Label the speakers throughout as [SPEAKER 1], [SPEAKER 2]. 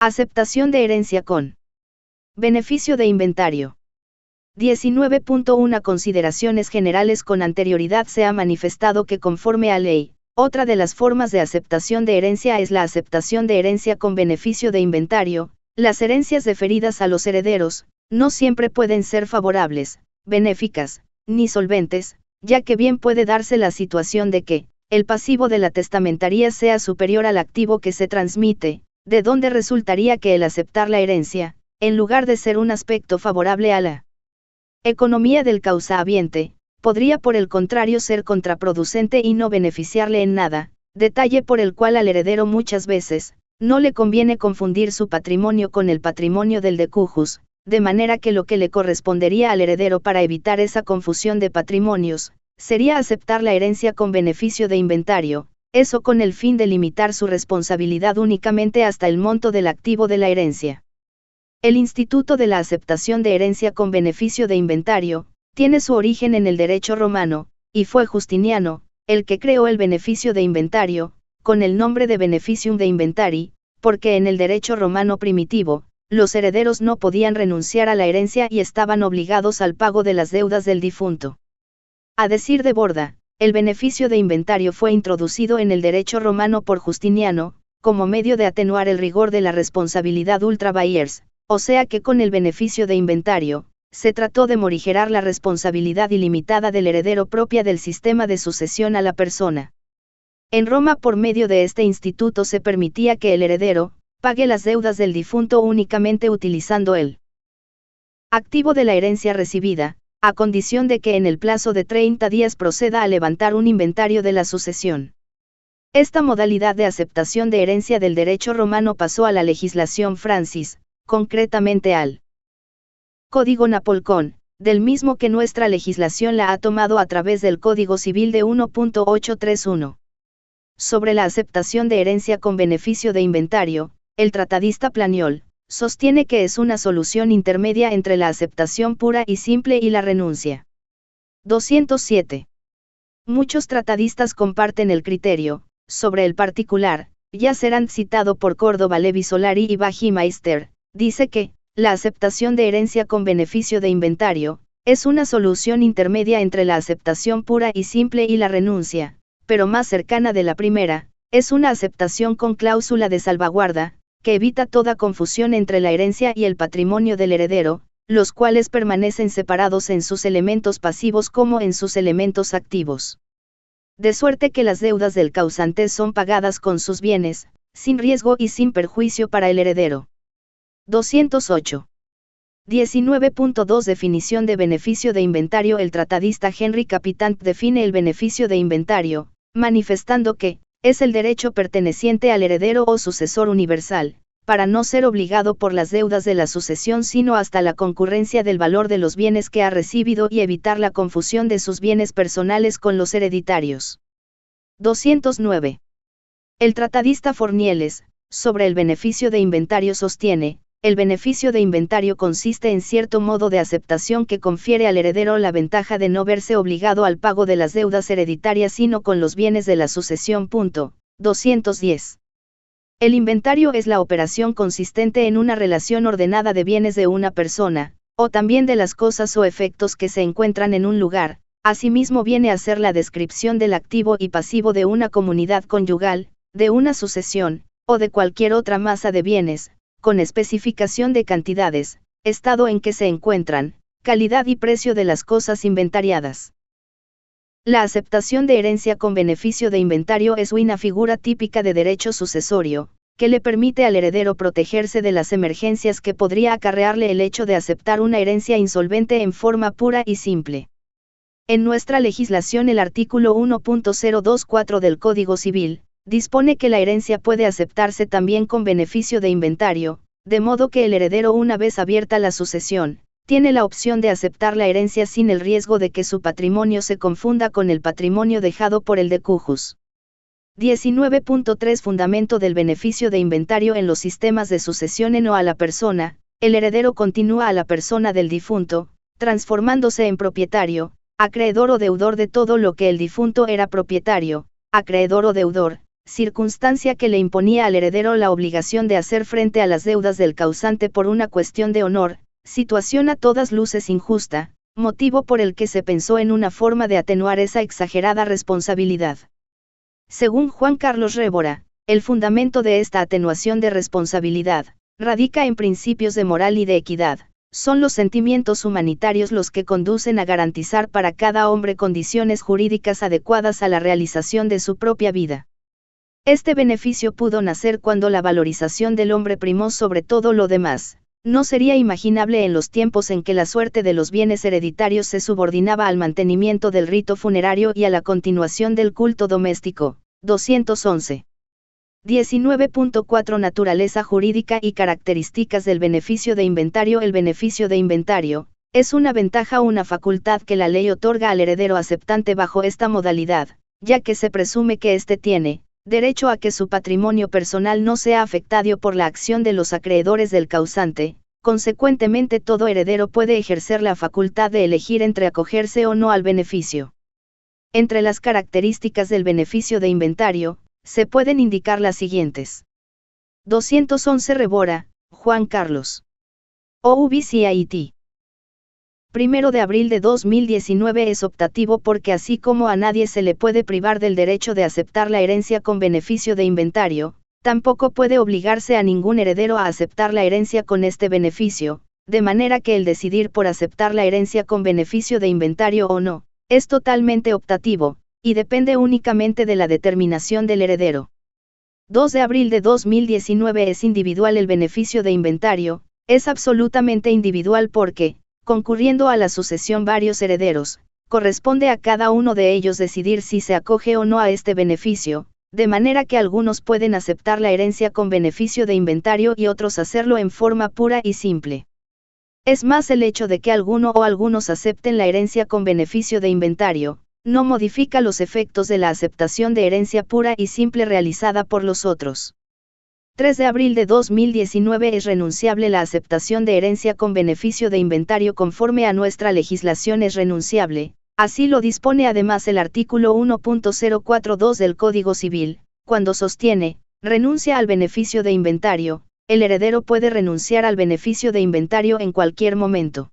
[SPEAKER 1] Aceptación de herencia con beneficio de inventario. 19.1 Consideraciones generales. Con anterioridad se ha manifestado que conforme a ley, otra de las formas de aceptación de herencia es la aceptación de herencia con beneficio de inventario. Las herencias deferidas a los herederos, no siempre pueden ser favorables, benéficas, ni solventes, ya que bien puede darse la situación de que el pasivo de la testamentaría sea superior al activo que se transmite, de donde resultaría que el aceptar la herencia, en lugar de ser un aspecto favorable a la economía del causahabiente, podría por el contrario ser contraproducente y no beneficiarle en nada, detalle por el cual al heredero muchas veces no le conviene confundir su patrimonio con el patrimonio del decujus, de manera que lo que le correspondería al heredero para evitar esa confusión de patrimonios, sería aceptar la herencia con beneficio de inventario, eso con el fin de limitar su responsabilidad únicamente hasta el monto del activo de la herencia. El instituto de la aceptación de herencia con beneficio de inventario, tiene su origen en el derecho romano, y fue Justiniano, el que creó el beneficio de inventario, con el nombre de beneficium de inventari, porque en el derecho romano primitivo, los herederos no podían renunciar a la herencia y estaban obligados al pago de las deudas del difunto. A decir de Borda, el beneficio de inventario fue introducido en el derecho romano por Justiniano, como medio de atenuar el rigor de la responsabilidad ultra vires, o sea que con el beneficio de inventario, se trató de morigerar la responsabilidad ilimitada del heredero propia del sistema de sucesión a la persona. En Roma por medio de este instituto se permitía que el heredero pague las deudas del difunto únicamente utilizando el activo de la herencia recibida, a condición de que en el plazo de 30 días proceda a levantar un inventario de la sucesión. Esta modalidad de aceptación de herencia del derecho romano pasó a la legislación Francis, concretamente al Código Napolcón, del mismo que nuestra legislación la ha tomado a través del Código Civil de 1.831. Sobre la aceptación de herencia con beneficio de inventario, el tratadista Planiol sostiene que es una solución intermedia entre la aceptación pura y simple y la renuncia. 207. Muchos tratadistas comparten el criterio, sobre el particular, ya serán citado por Córdoba Levi Solari y Bajímeister, dice que, la aceptación de herencia con beneficio de inventario, es una solución intermedia entre la aceptación pura y simple y la renuncia, pero más cercana de la primera, es una aceptación con cláusula de salvaguarda, que evita toda confusión entre la herencia y el patrimonio del heredero, los cuales permanecen separados en sus elementos pasivos como en sus elementos activos. De suerte que las deudas del causante son pagadas con sus bienes, sin riesgo y sin perjuicio para el heredero. 208. 19.2 Definición de beneficio de inventario. El tratadista Henry Capitant define el beneficio de inventario, manifestando que es el derecho perteneciente al heredero o sucesor universal, para no ser obligado por las deudas de la sucesión sino hasta la concurrencia del valor de los bienes que ha recibido y evitar la confusión de sus bienes personales con los hereditarios. 209. El tratadista Fornieles, sobre el beneficio de inventario sostiene, el beneficio de inventario consiste en cierto modo de aceptación que confiere al heredero la ventaja de no verse obligado al pago de las deudas hereditarias sino con los bienes de la sucesión. 210. El inventario es la operación consistente en una relación ordenada de bienes de una persona, o también de las cosas o efectos que se encuentran en un lugar, asimismo viene a ser la descripción del activo y pasivo de una comunidad conyugal, de una sucesión, o de cualquier otra masa de bienes, con especificación de cantidades, estado en que se encuentran, calidad y precio de las cosas inventariadas. La aceptación de herencia con beneficio de inventario es una figura típica de derecho sucesorio, que le permite al heredero protegerse de las emergencias que podría acarrearle el hecho de aceptar una herencia insolvente en forma pura y simple. En nuestra legislación el artículo 1.024 del Código Civil, dispone que la herencia puede aceptarse también con beneficio de inventario, de modo que el heredero una vez abierta la sucesión, tiene la opción de aceptar la herencia sin el riesgo de que su patrimonio se confunda con el patrimonio dejado por el decujus. 19.3 Fundamento del beneficio de inventario en los sistemas de sucesión en o a la persona, el heredero continúa a la persona del difunto, transformándose en propietario, acreedor o deudor de todo lo que el difunto era propietario, acreedor o deudor, circunstancia que le imponía al heredero la obligación de hacer frente a las deudas del causante por una cuestión de honor, situación a todas luces injusta, motivo por el que se pensó en una forma de atenuar esa exagerada responsabilidad. Según Juan Carlos Révora, el fundamento de esta atenuación de responsabilidad radica en principios de moral y de equidad. Son los sentimientos humanitarios los que conducen a garantizar para cada hombre condiciones jurídicas adecuadas a la realización de su propia vida. Este beneficio pudo nacer cuando la valorización del hombre primó sobre todo lo demás. No sería imaginable en los tiempos en que la suerte de los bienes hereditarios se subordinaba al mantenimiento del rito funerario y a la continuación del culto doméstico. 211. 19.4 Naturaleza jurídica y características del beneficio de inventario. El beneficio de inventario es una ventaja o una facultad que la ley otorga al heredero aceptante bajo esta modalidad, ya que se presume que éste tiene derecho a que su patrimonio personal no sea afectado por la acción de los acreedores del causante. Consecuentemente, todo heredero puede ejercer la facultad de elegir entre acogerse o no al beneficio. Entre las características del beneficio de inventario, se pueden indicar las siguientes. 211 Révora, Juan Carlos. OUBCIT. 1 de abril de 2019 es optativo porque así como a nadie se le puede privar del derecho de aceptar la herencia con beneficio de inventario, tampoco puede obligarse a ningún heredero a aceptar la herencia con este beneficio, de manera que el decidir por aceptar la herencia con beneficio de inventario o no, es totalmente optativo, y depende únicamente de la determinación del heredero. 2 de abril de 2019 es individual. El beneficio de inventario es absolutamente individual porque, concurriendo a la sucesión varios herederos, corresponde a cada uno de ellos decidir si se acoge o no a este beneficio, de manera que algunos pueden aceptar la herencia con beneficio de inventario y otros hacerlo en forma pura y simple. Es más, el hecho de que alguno o algunos acepten la herencia con beneficio de inventario, no modifica los efectos de la aceptación de herencia pura y simple realizada por los otros. 3 de abril de 2019 es renunciable. La aceptación de herencia con beneficio de inventario conforme a nuestra legislación es renunciable, así lo dispone además el artículo 1.042 del Código Civil. Cuando sostiene, renuncia al beneficio de inventario, el heredero puede renunciar al beneficio de inventario en cualquier momento.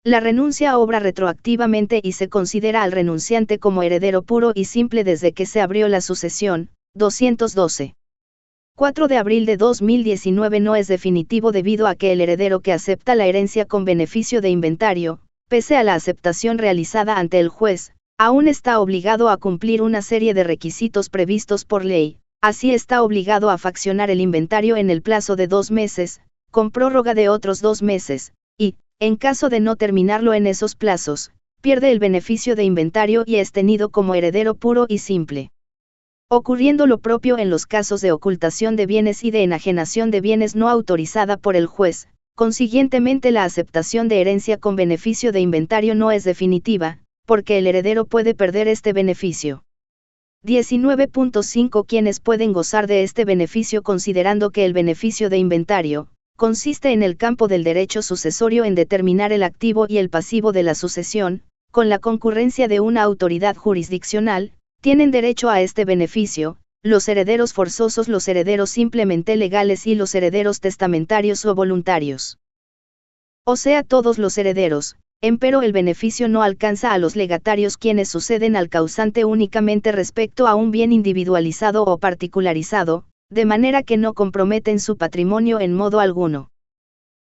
[SPEAKER 1] La renuncia obra retroactivamente y se considera al renunciante como heredero puro y simple desde que se abrió la sucesión. 212. 4 de abril de 2019 no es definitivo debido a que el heredero que acepta la herencia con beneficio de inventario, pese a la aceptación realizada ante el juez, aún está obligado a cumplir una serie de requisitos previstos por ley. Así está obligado a faccionar el inventario en el plazo de 2 meses, con prórroga de otros 2 meses, y, en caso de no terminarlo en esos plazos, pierde el beneficio de inventario y es tenido como heredero puro y simple. Ocurriendo lo propio en los casos de ocultación de bienes y de enajenación de bienes no autorizada por el juez, consiguientemente la aceptación de herencia con beneficio de inventario no es definitiva, porque el heredero puede perder este beneficio. 19.5 Quienes pueden gozar de este beneficio considerando que el beneficio de inventario consiste en el campo del derecho sucesorio en determinar el activo y el pasivo de la sucesión, con la concurrencia de una autoridad jurisdiccional, tienen derecho a este beneficio, los herederos forzosos, los herederos simplemente legales y los herederos testamentarios o voluntarios. O sea, todos los herederos, empero el beneficio no alcanza a los legatarios quienes suceden al causante únicamente respecto a un bien individualizado o particularizado, de manera que no comprometen su patrimonio en modo alguno.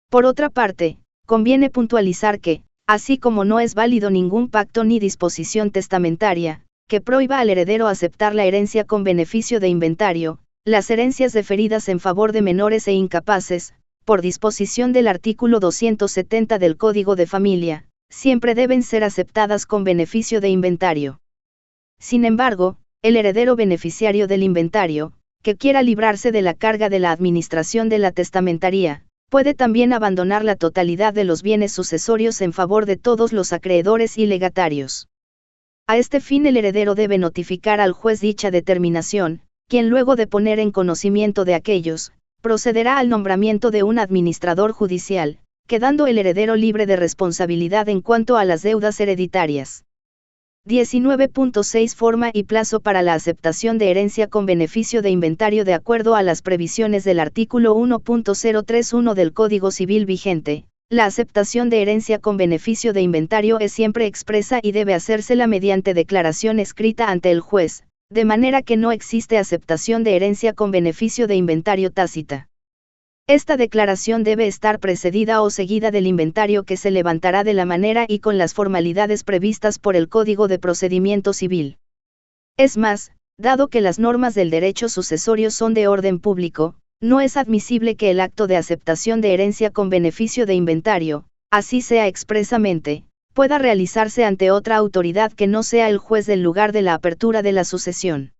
[SPEAKER 1] Por otra parte, conviene puntualizar que, así como no es válido ningún pacto ni disposición testamentaria, que prohíba al heredero aceptar la herencia con beneficio de inventario, las herencias deferidas en favor de menores e incapaces, por disposición del artículo 270 del Código de Familia, siempre deben ser aceptadas con beneficio de inventario. Sin embargo, el heredero beneficiario del inventario, que quiera librarse de la carga de la administración de la testamentaría, puede también abandonar la totalidad de los bienes sucesorios en favor de todos los acreedores y legatarios. A este fin el heredero debe notificar al juez dicha determinación, quien luego de poner en conocimiento de aquellos, procederá al nombramiento de un administrador judicial, quedando el heredero libre de responsabilidad en cuanto a las deudas hereditarias. 19.6 Forma y plazo para la aceptación de herencia con beneficio de inventario de acuerdo a las previsiones del artículo 1.031 del Código Civil vigente. La aceptación de herencia con beneficio de inventario es siempre expresa y debe hacérsela mediante declaración escrita ante el juez, de manera que no existe aceptación de herencia con beneficio de inventario tácita. Esta declaración debe estar precedida o seguida del inventario que se levantará de la manera y con las formalidades previstas por el Código de Procedimiento Civil. Es más, dado que las normas del derecho sucesorio son de orden público, no es admisible que el acto de aceptación de herencia con beneficio de inventario, así sea expresamente, pueda realizarse ante otra autoridad que no sea el juez del lugar de la apertura de la sucesión.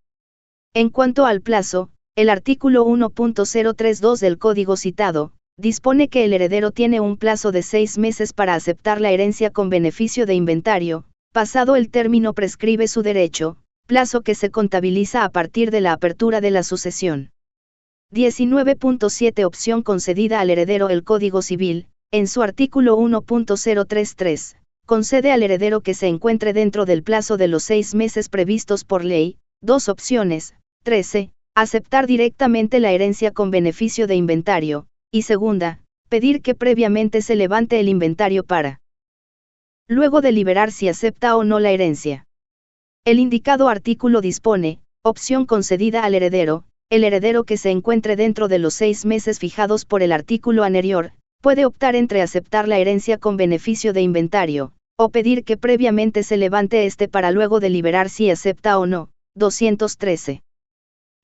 [SPEAKER 1] En cuanto al plazo, el artículo 1.032 del Código citado, dispone que el heredero tiene un plazo de 6 meses para aceptar la herencia con beneficio de inventario, pasado el término prescribe su derecho, plazo que se contabiliza a partir de la apertura de la sucesión. 19.7 Opción concedida al heredero. El Código Civil, en su artículo 1.033, concede al heredero que se encuentre dentro del plazo de los 6 meses previstos por ley, dos opciones. 13. Aceptar directamente la herencia con beneficio de inventario, y segunda, pedir que previamente se levante el inventario para luego deliberar si acepta o no la herencia. El indicado artículo dispone, opción concedida al heredero, el heredero que se encuentre dentro de los 6 meses fijados por el artículo anterior, puede optar entre aceptar la herencia con beneficio de inventario, o pedir que previamente se levante este para luego deliberar si acepta o no. 213.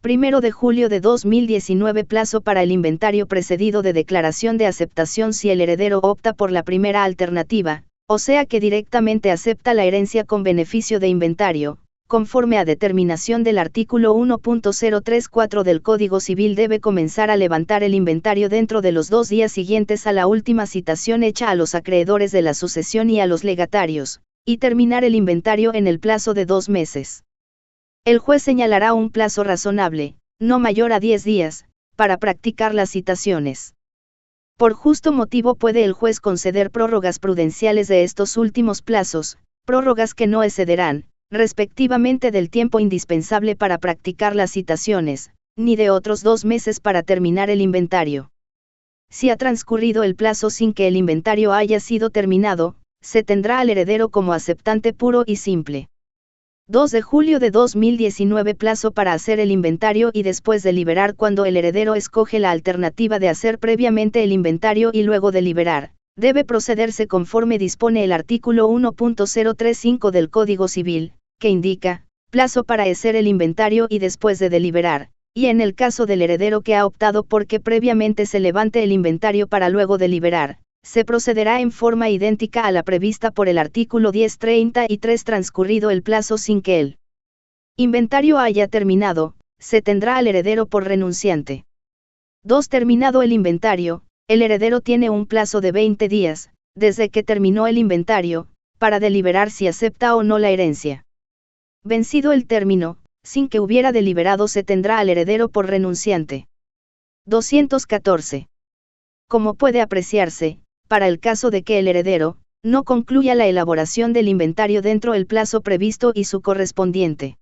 [SPEAKER 1] 1 de julio de 2019 Plazo para el inventario precedido de declaración de aceptación si el heredero opta por la primera alternativa, o sea que directamente acepta la herencia con beneficio de inventario, conforme a determinación del artículo 1.034 del Código Civil debe comenzar a levantar el inventario dentro de los 2 días siguientes a la última citación hecha a los acreedores de la sucesión y a los legatarios, y terminar el inventario en el plazo de 2 meses. El juez señalará un plazo razonable, no mayor a 10 días, para practicar las citaciones. Por justo motivo puede el juez conceder prórrogas prudenciales de estos últimos plazos, prórrogas que no excederán, respectivamente del tiempo indispensable para practicar las citaciones, ni de otros 2 meses para terminar el inventario. Si ha transcurrido el plazo sin que el inventario haya sido terminado, se tendrá al heredero como aceptante puro y simple. 2 de julio de 2019 Plazo para hacer el inventario y después deliberar cuando el heredero escoge la alternativa de hacer previamente el inventario y luego deliberar. Debe procederse conforme dispone el artículo 1.035 del Código Civil, que indica, plazo para hacer el inventario y después de deliberar, y en el caso del heredero que ha optado por que previamente se levante el inventario para luego deliberar, se procederá en forma idéntica a la prevista por el artículo 1033 transcurrido el plazo sin que el inventario haya terminado, se tendrá al heredero por renunciante. 2. Terminado el inventario, el heredero tiene un plazo de 20 días, desde que terminó el inventario, para deliberar si acepta o no la herencia. Vencido el término, sin que hubiera deliberado se tendrá al heredero por renunciante. 214. Como puede apreciarse, para el caso de que el heredero no concluya la elaboración del inventario dentro del plazo previsto y su correspondiente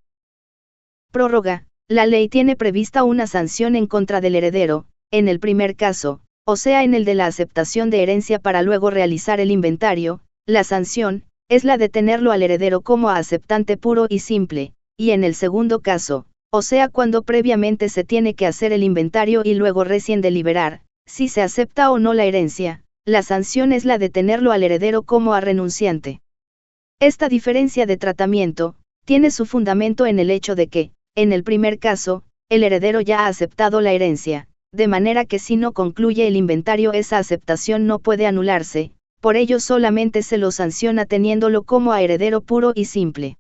[SPEAKER 1] prórroga, la ley tiene prevista una sanción en contra del heredero, en el primer caso, o sea en el de la aceptación de herencia para luego realizar el inventario, la sanción es la de tenerlo al heredero como aceptante puro y simple, y en el segundo caso, o sea cuando previamente se tiene que hacer el inventario y luego recién deliberar, si se acepta o no la herencia, la sanción es la de tenerlo al heredero como a renunciante. Esta diferencia de tratamiento tiene su fundamento en el hecho de que, en el primer caso, el heredero ya ha aceptado la herencia, de manera que si no concluye el inventario esa aceptación no puede anularse, por ello solamente se lo sanciona teniéndolo como a heredero puro y simple.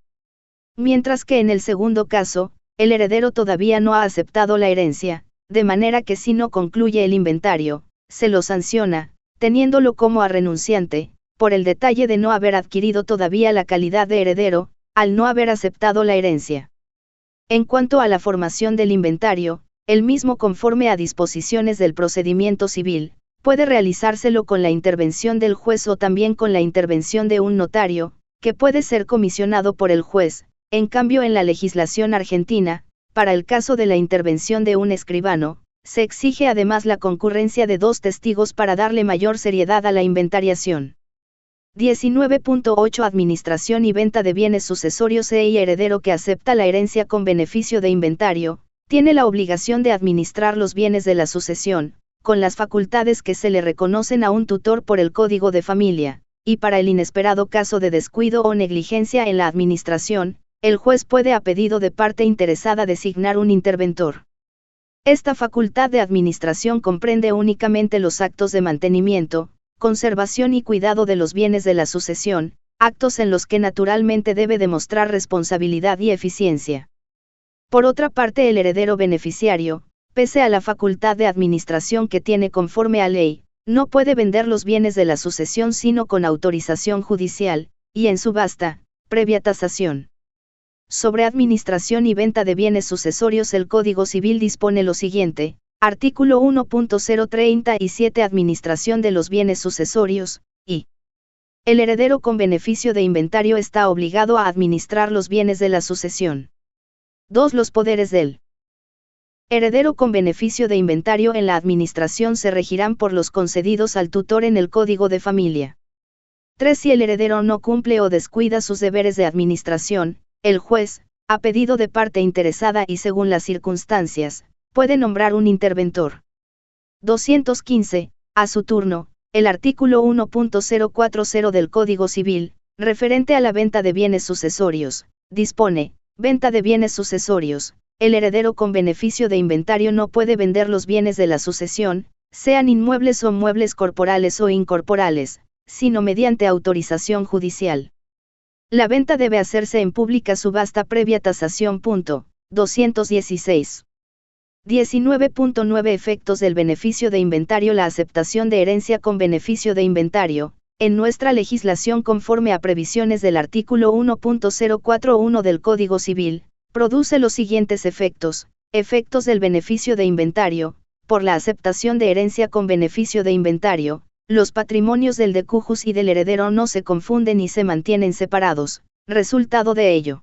[SPEAKER 1] Mientras que en el segundo caso, el heredero todavía no ha aceptado la herencia, de manera que si no concluye el inventario, se lo sanciona, teniéndolo como a renunciante, por el detalle de no haber adquirido todavía la calidad de heredero, al no haber aceptado la herencia. En cuanto a la formación del inventario, el mismo conforme a disposiciones del procedimiento civil, puede realizárselo con la intervención del juez o también con la intervención de un notario, que puede ser comisionado por el juez. En cambio, en la legislación argentina, para el caso de la intervención de un escribano, se exige además la concurrencia de 2 testigos para darle mayor seriedad a la inventariación. 19.8 Administración y venta de bienes sucesorios. Heredero que acepta la herencia con beneficio de inventario, tiene la obligación de administrar los bienes de la sucesión, con las facultades que se le reconocen a un tutor por el Código de Familia, y para el inesperado caso de descuido o negligencia en la administración, el juez puede a pedido de parte interesada designar un interventor. Esta facultad de administración comprende únicamente los actos de mantenimiento, conservación y cuidado de los bienes de la sucesión, actos en los que naturalmente debe demostrar responsabilidad y eficiencia. Por otra parte, el heredero beneficiario, pese a la facultad de administración que tiene conforme a ley, no puede vender los bienes de la sucesión sino con autorización judicial, y en subasta, previa tasación. Sobre administración y venta de bienes sucesorios, el Código Civil dispone lo siguiente: artículo 1.037 Administración de los bienes sucesorios, y el heredero con beneficio de inventario está obligado a administrar los bienes de la sucesión. 2. Los poderes del heredero con beneficio de inventario en la administración se regirán por los concedidos al tutor en el Código de Familia. 3. Si el heredero no cumple o descuida sus deberes de administración, el juez, a pedido de parte interesada y según las circunstancias, puede nombrar un interventor. 215. A su turno, el artículo 1.040 del Código Civil, referente a la venta de bienes sucesorios, dispone: venta de bienes sucesorios. El heredero con beneficio de inventario no puede vender los bienes de la sucesión, sean inmuebles o muebles corporales o incorporales, sino mediante autorización judicial. La venta debe hacerse en pública subasta previa tasación. 216. 19.9 Efectos del beneficio de inventario. La aceptación de herencia con beneficio de inventario, en nuestra legislación conforme a previsiones del artículo 1.041 del Código Civil, produce los siguientes efectos: efectos del beneficio de inventario. Por la aceptación de herencia con beneficio de inventario, los patrimonios del decujus y del heredero no se confunden y se mantienen separados. Resultado de ello: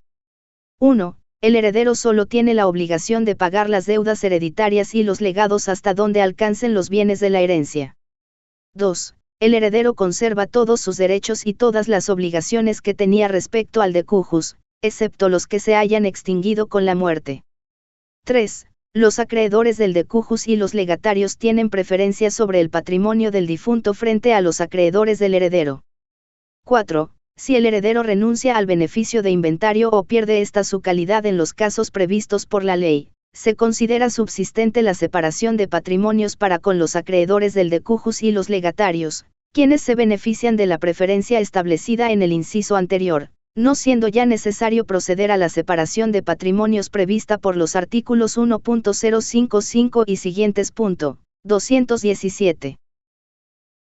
[SPEAKER 1] 1. El heredero solo tiene la obligación de pagar las deudas hereditarias y los legados hasta donde alcancen los bienes de la herencia. 2. El heredero conserva todos sus derechos y todas las obligaciones que tenía respecto al decujus, excepto los que se hayan extinguido con la muerte. 3. Los acreedores del decujus y los legatarios tienen preferencia sobre el patrimonio del difunto frente a los acreedores del heredero. 4. Si el heredero renuncia al beneficio de inventario o pierde esta su calidad en los casos previstos por la ley, se considera subsistente la separación de patrimonios para con los acreedores del decujus y los legatarios, quienes se benefician de la preferencia establecida en el inciso anterior, no siendo ya necesario proceder a la separación de patrimonios prevista por los artículos 1.055 y siguientes. 217.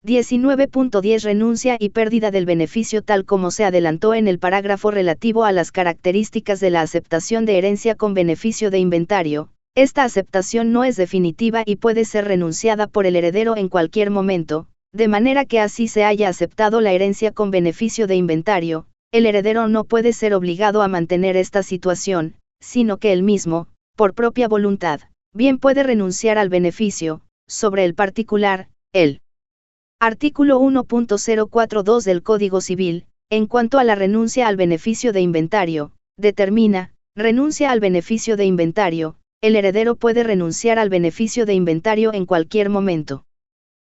[SPEAKER 1] 19.10 Renuncia y pérdida del beneficio. Tal como se adelantó en el parágrafo relativo a las características de la aceptación de herencia con beneficio de inventario, esta aceptación no es definitiva y puede ser renunciada por el heredero en cualquier momento, de manera que así se haya aceptado la herencia con beneficio de inventario, el heredero no puede ser obligado a mantener esta situación, sino que él mismo, por propia voluntad, bien puede renunciar al beneficio. Sobre el particular, el artículo 1.042 del Código Civil, en cuanto a la renuncia al beneficio de inventario, determina: renuncia al beneficio de inventario. El heredero puede renunciar al beneficio de inventario en cualquier momento.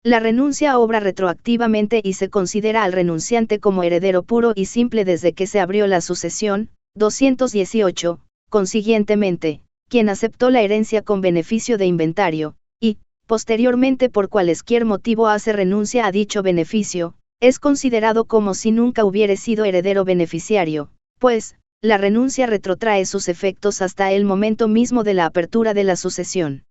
[SPEAKER 1] La renuncia obra retroactivamente y se considera al renunciante como heredero puro y simple desde que se abrió la sucesión. 218. Consiguientemente, quien aceptó la herencia con beneficio de inventario, y, posteriormente por cualesquier motivo hace renuncia a dicho beneficio, es considerado como si nunca hubiere sido heredero beneficiario, pues, la renuncia retrotrae sus efectos hasta el momento mismo de la apertura de la sucesión.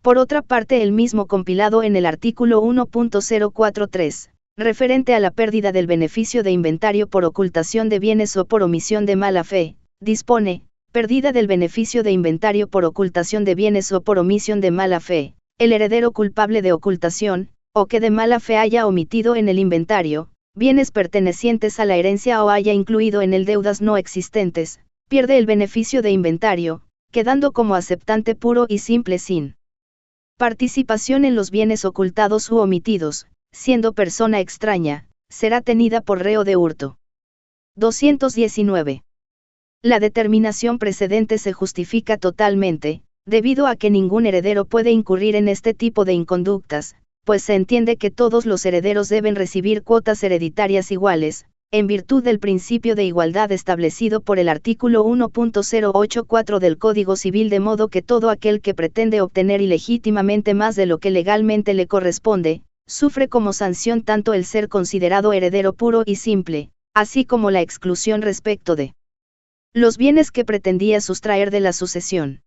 [SPEAKER 1] Por otra parte, el mismo compilado en el artículo 1.043, referente a la pérdida del beneficio de inventario por ocultación de bienes o por omisión de mala fe, dispone: pérdida del beneficio de inventario por ocultación de bienes o por omisión de mala fe. El heredero culpable de ocultación, o que de mala fe haya omitido en el inventario, bienes pertenecientes a la herencia o haya incluido en él deudas no existentes, pierde el beneficio de inventario, quedando como aceptante puro y simple sin participación en los bienes ocultados u omitidos, siendo persona extraña, será tenida por reo de hurto. 219. La determinación precedente se justifica totalmente, debido a que ningún heredero puede incurrir en este tipo de inconductas, pues se entiende que todos los herederos deben recibir cuotas hereditarias iguales, en virtud del principio de igualdad establecido por el artículo 1.084 del Código Civil, de modo que todo aquel que pretende obtener ilegítimamente más de lo que legalmente le corresponde, sufre como sanción tanto el ser considerado heredero puro y simple, así como la exclusión respecto de los bienes que pretendía sustraer de la sucesión.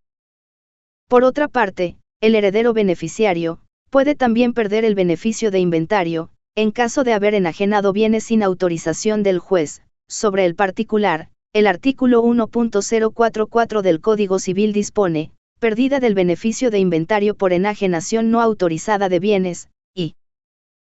[SPEAKER 1] Por otra parte, el heredero beneficiario puede también perder el beneficio de inventario, en caso de haber enajenado bienes sin autorización del juez. Sobre el particular, el artículo 1.044 del Código Civil dispone, pérdida del beneficio de inventario por enajenación no autorizada de bienes, y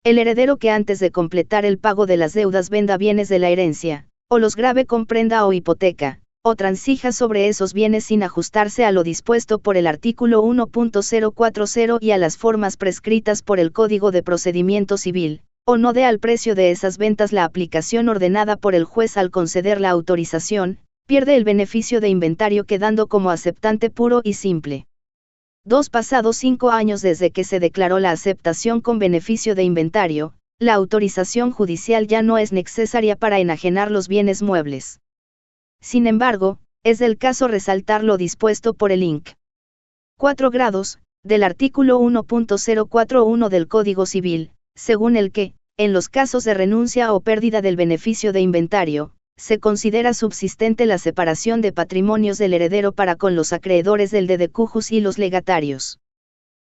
[SPEAKER 1] el heredero que antes de completar el pago de las deudas venda bienes de la herencia, o los grave con prenda o hipoteca, o transija sobre esos bienes sin ajustarse a lo dispuesto por el artículo 1.040 y a las formas prescritas por el Código de Procedimiento Civil, o no dé al precio de esas ventas la aplicación ordenada por el juez al conceder la autorización, pierde el beneficio de inventario quedando como aceptante puro y simple. 2. Pasados 5 años desde que se declaró la aceptación con beneficio de inventario, la autorización judicial ya no es necesaria para enajenar los bienes muebles. Sin embargo, es del caso resaltar lo dispuesto por el Inc. 4 grados, del artículo 1.041 del Código Civil, según el que, en los casos de renuncia o pérdida del beneficio de inventario, se considera subsistente la separación de patrimonios del heredero para con los acreedores del dedecujus y los legatarios.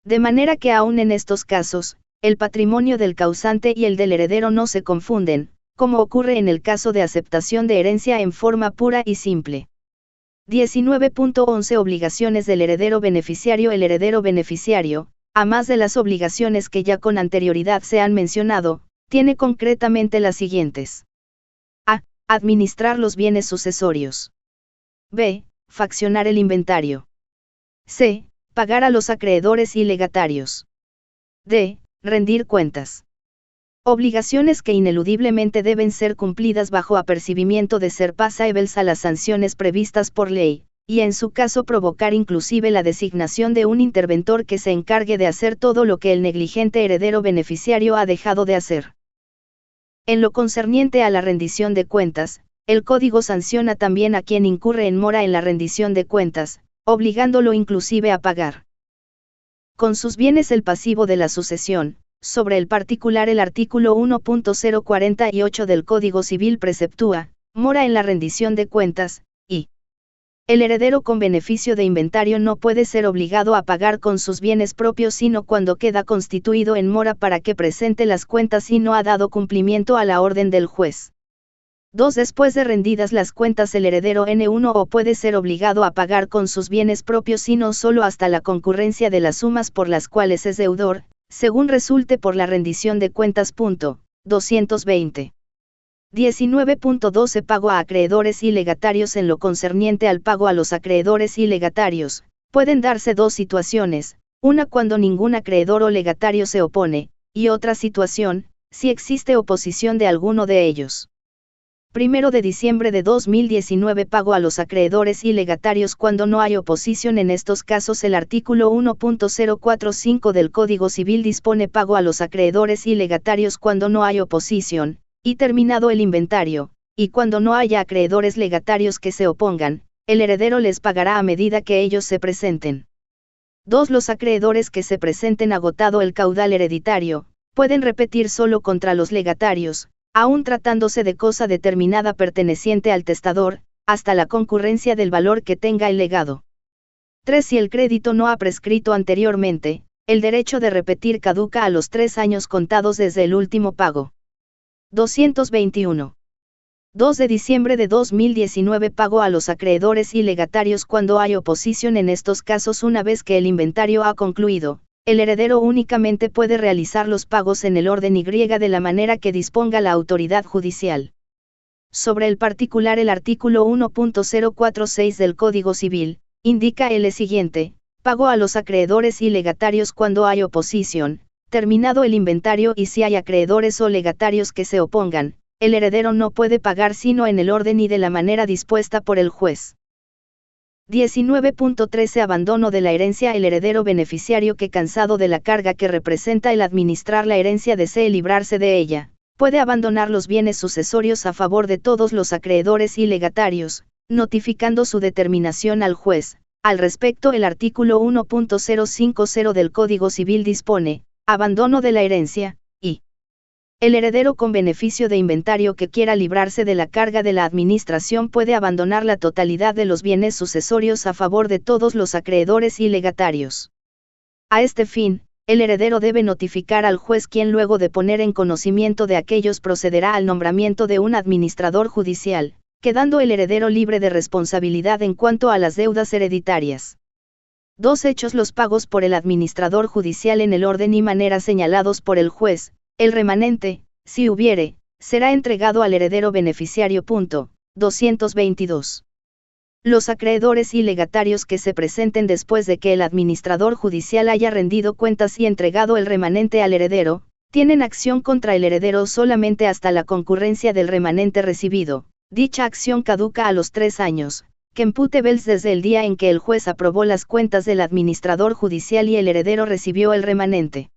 [SPEAKER 1] De manera que aún en estos casos, el patrimonio del causante y el del heredero no se confunden, como ocurre en el caso de aceptación de herencia en forma pura y simple. 19.11 Obligaciones del heredero beneficiario. El heredero beneficiario, a más de las obligaciones que ya con anterioridad se han mencionado, tiene concretamente las siguientes. A. Administrar los bienes sucesorios. B. Faccionar el inventario. C. Pagar a los acreedores y legatarios. D. Rendir cuentas. Obligaciones que ineludiblemente deben ser cumplidas bajo apercibimiento de ser pasables a las sanciones previstas por ley, y en su caso provocar inclusive la designación de un interventor que se encargue de hacer todo lo que el negligente heredero beneficiario ha dejado de hacer. En lo concerniente a la rendición de cuentas, el Código sanciona también a quien incurre en mora en la rendición de cuentas, obligándolo inclusive a pagar con sus bienes el pasivo de la sucesión. Sobre el particular, el artículo 1.048 del Código Civil preceptúa, mora en la rendición de cuentas, y el heredero con beneficio de inventario no puede ser obligado a pagar con sus bienes propios sino cuando queda constituido en mora para que presente las cuentas y no ha dado cumplimiento a la orden del juez. 2. Después de rendidas las cuentas, el heredero N1 o puede ser obligado a pagar con sus bienes propios sino solo hasta la concurrencia de las sumas por las cuales es deudor, según resulte por la rendición de cuentas. 220. 19.12 Pago a acreedores y legatarios. En lo concerniente al pago a los acreedores y legatarios, pueden darse dos situaciones, una cuando ningún acreedor o legatario se opone, y otra situación, si existe oposición de alguno de ellos. 1 de diciembre de 2019 Pago a los acreedores y legatarios cuando no hay oposición. En estos casos el artículo 1.045 del Código Civil dispone pago a los acreedores y legatarios cuando no hay oposición, y terminado el inventario, y cuando no haya acreedores legatarios que se opongan, el heredero les pagará a medida que ellos se presenten. 2. Los acreedores que se presenten agotado el caudal hereditario, pueden repetir solo contra los legatarios, aun tratándose de cosa determinada perteneciente al testador, hasta la concurrencia del valor que tenga el legado. 3. Si el crédito no ha prescrito anteriormente, el derecho de repetir caduca a los 3 años contados desde el último pago. 221. 2 de diciembre de 2019 Pago a los acreedores y legatarios cuando hay oposición. En estos casos, una vez que el inventario ha concluido, el heredero únicamente puede realizar los pagos en el orden Y de la manera que disponga la autoridad judicial. Sobre el particular, el artículo 1.046 del Código Civil, indica el siguiente: pago a los acreedores y legatarios cuando hay oposición, terminado el inventario y si hay acreedores o legatarios que se opongan, el heredero no puede pagar sino en el orden y de la manera dispuesta por el juez. 19.13 Abandono de la herencia. El heredero beneficiario que, cansado de la carga que representa el administrar la herencia, desee librarse de ella, puede abandonar los bienes sucesorios a favor de todos los acreedores y legatarios, notificando su determinación al juez. Al respecto, el artículo 1.050 del Código Civil dispone: abandono de la herencia, y el heredero con beneficio de inventario que quiera librarse de la carga de la administración puede abandonar la totalidad de los bienes sucesorios a favor de todos los acreedores y legatarios. A este fin, el heredero debe notificar al juez, quien luego de poner en conocimiento de aquellos procederá al nombramiento de un administrador judicial, quedando el heredero libre de responsabilidad en cuanto a las deudas hereditarias. 2. Hechos los pagos por el administrador judicial en el orden y manera señalados por el juez, el remanente, si hubiere, será entregado al heredero beneficiario. 222. Los acreedores y legatarios que se presenten después de que el administrador judicial haya rendido cuentas y entregado el remanente al heredero, tienen acción contra el heredero solamente hasta la concurrencia del remanente recibido. Dicha acción caduca a los 3 años, que impute desde el día en que el juez aprobó las cuentas del administrador judicial y el heredero recibió el remanente.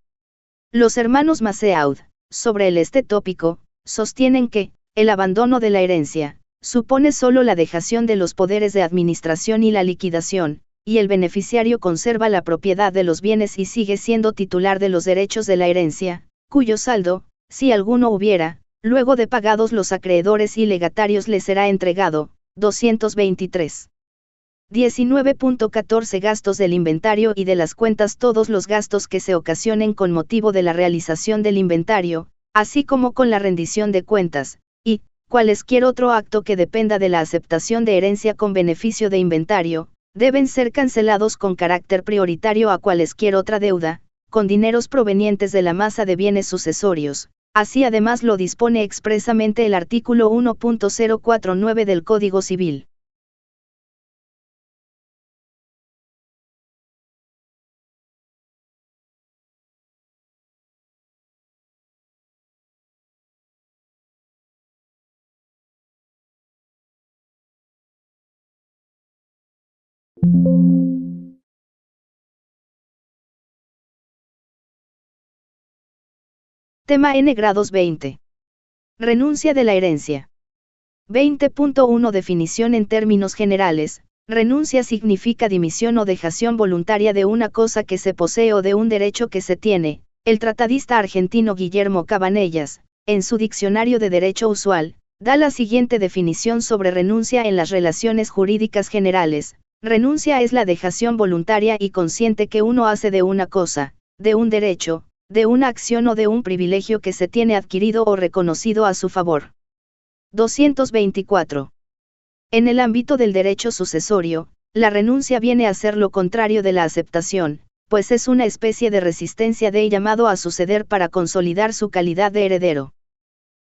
[SPEAKER 1] Los hermanos Masseaud, sobre este tópico, sostienen que el abandono de la herencia supone solo la dejación de los poderes de administración y la liquidación, y el beneficiario conserva la propiedad de los bienes y sigue siendo titular de los derechos de la herencia, cuyo saldo, si alguno hubiera, luego de pagados los acreedores y legatarios, le será entregado. 223. 19.14 Gastos del inventario y de las cuentas. Todos los gastos que se ocasionen con motivo de la realización del inventario, así como con la rendición de cuentas, y cualesquier otro acto que dependa de la aceptación de herencia con beneficio de inventario, deben ser cancelados con carácter prioritario a cualesquier otra deuda, con dineros provenientes de la masa de bienes sucesorios. Así además lo dispone expresamente el artículo 1.049 del Código Civil. Tema N grados 20. Renuncia de la herencia. 20.1 Definición en términos generales. Renuncia significa dimisión o dejación voluntaria de una cosa que se posee o de un derecho que se tiene. El tratadista argentino Guillermo Cabanellas, en su Diccionario de Derecho Usual, da la siguiente definición sobre renuncia en las relaciones jurídicas generales. Renuncia es la dejación voluntaria y consciente que uno hace de una cosa, de un derecho, de una acción o de un privilegio que se tiene adquirido o reconocido a su favor. 224. En el ámbito del derecho sucesorio, la renuncia viene a ser lo contrario de la aceptación, pues es una especie de resistencia del llamado a suceder para consolidar su calidad de heredero.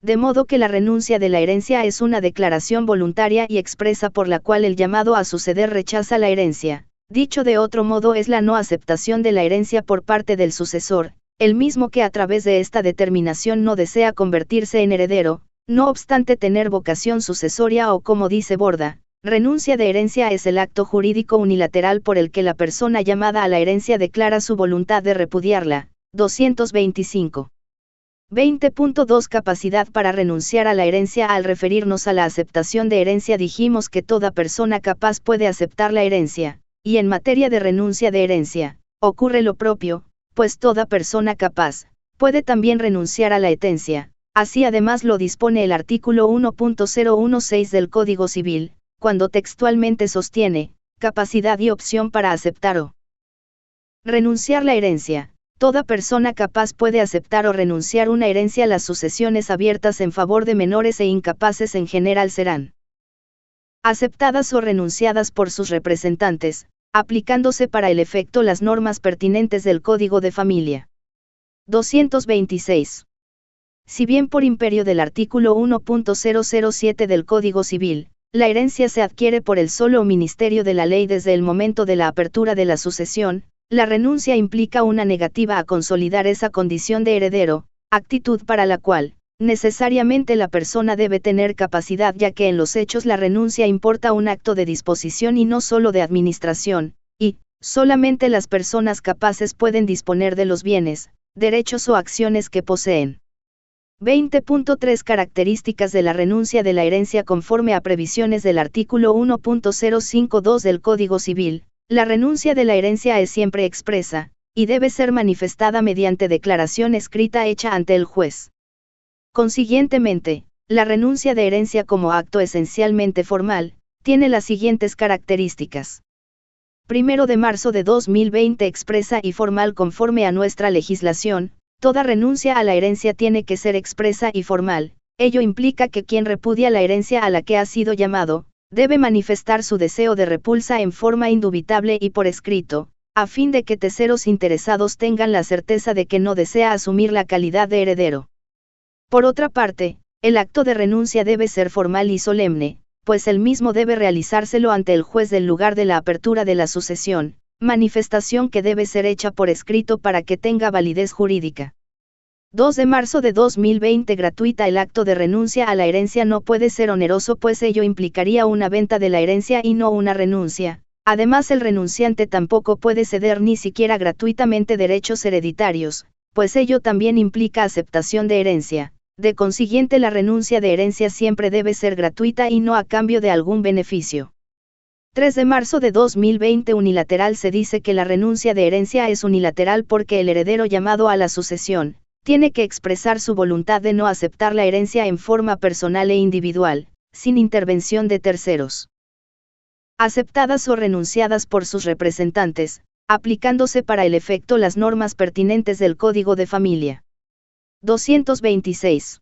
[SPEAKER 1] De modo que la renuncia de la herencia es una declaración voluntaria y expresa por la cual el llamado a suceder rechaza la herencia. Dicho de otro modo, es la no aceptación de la herencia por parte del sucesor, el mismo que a través de esta determinación no desea convertirse en heredero, no obstante tener vocación sucesoria, o como dice Borda, renuncia de herencia es el acto jurídico unilateral por el que la persona llamada a la herencia declara su voluntad de repudiarla. 225. 20.2 Capacidad para renunciar a la herencia. Al referirnos a la aceptación de herencia dijimos que toda persona capaz puede aceptar la herencia, y en materia de renuncia de herencia, ocurre lo propio, pues toda persona capaz puede también renunciar a la herencia. Así además lo dispone el artículo 1.016 del Código Civil, cuando textualmente sostiene, capacidad y opción para aceptar o renunciar la herencia. Toda persona capaz puede aceptar o renunciar una herencia. Las sucesiones abiertas en favor de menores e incapaces en general serán aceptadas o renunciadas por sus representantes, aplicándose para el efecto las normas pertinentes del Código de Familia. 226. Si bien por imperio del artículo 1.007 del Código Civil, la herencia se adquiere por el solo ministerio de la ley desde el momento de la apertura de la sucesión, la renuncia implica una negativa a consolidar esa condición de heredero, actitud para la cual, necesariamente la persona debe tener capacidad, ya que en los hechos la renuncia importa un acto de disposición y no solo de administración, y, solamente las personas capaces pueden disponer de los bienes, derechos o acciones que poseen. 20.3 Características de la renuncia de la herencia conforme a previsiones del artículo 1.052 del Código Civil. La renuncia de la herencia es siempre expresa, y debe ser manifestada mediante declaración escrita hecha ante el juez. Consiguientemente, la renuncia de herencia como acto esencialmente formal, tiene las siguientes características. 1 de marzo de 2020 expresa y formal conforme a nuestra legislación. Toda renuncia a la herencia tiene que ser expresa y formal. Ello implica que quien repudia la herencia a la que ha sido llamado, debe manifestar su deseo de repulsa en forma indubitable y por escrito, a fin de que terceros interesados tengan la certeza de que no desea asumir la calidad de heredero. Por otra parte, el acto de renuncia debe ser formal y solemne, pues el mismo debe realizárselo ante el juez del lugar de la apertura de la sucesión, manifestación que debe ser hecha por escrito para que tenga validez jurídica. 2 de marzo de 2020 gratuita. El acto de renuncia a la herencia no puede ser oneroso, pues ello implicaría una venta de la herencia y no una renuncia. Además, el renunciante tampoco puede ceder ni siquiera gratuitamente derechos hereditarios, pues ello también implica aceptación de herencia. De consiguiente, la renuncia de herencia siempre debe ser gratuita y no a cambio de algún beneficio. 3 de marzo de 2020 unilateral. Se dice que la renuncia de herencia es unilateral porque el heredero llamado a la sucesión, tiene que expresar su voluntad de no aceptar la herencia en forma personal e individual, sin intervención de terceros. Aceptadas o renunciadas por sus representantes, aplicándose para el efecto las normas pertinentes del Código de Familia. 226.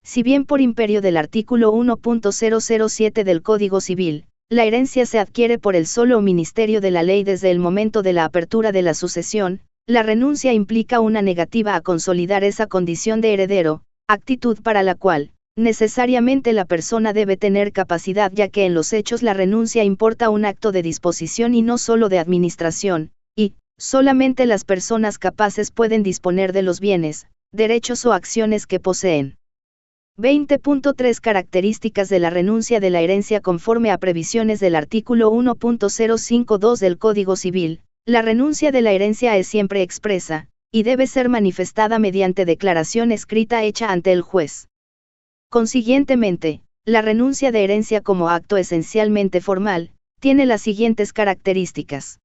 [SPEAKER 1] Si bien por imperio del artículo 1.007 del Código Civil, la herencia se adquiere por el solo ministerio de la ley desde el momento de la apertura de la sucesión, la renuncia implica una negativa a consolidar esa condición de heredero, actitud para la cual, necesariamente la persona debe tener capacidad, ya que en los hechos la renuncia importa un acto de disposición y no solo de administración, y, solamente las personas capaces pueden disponer de los bienes, derechos o acciones que poseen. 20.3 Características de la renuncia de la herencia conforme a previsiones del artículo 1.052 del Código Civil. La renuncia de la herencia es siempre expresa, y debe ser manifestada mediante declaración escrita hecha ante el juez. Consiguientemente, la renuncia de herencia como acto esencialmente formal, tiene las siguientes características.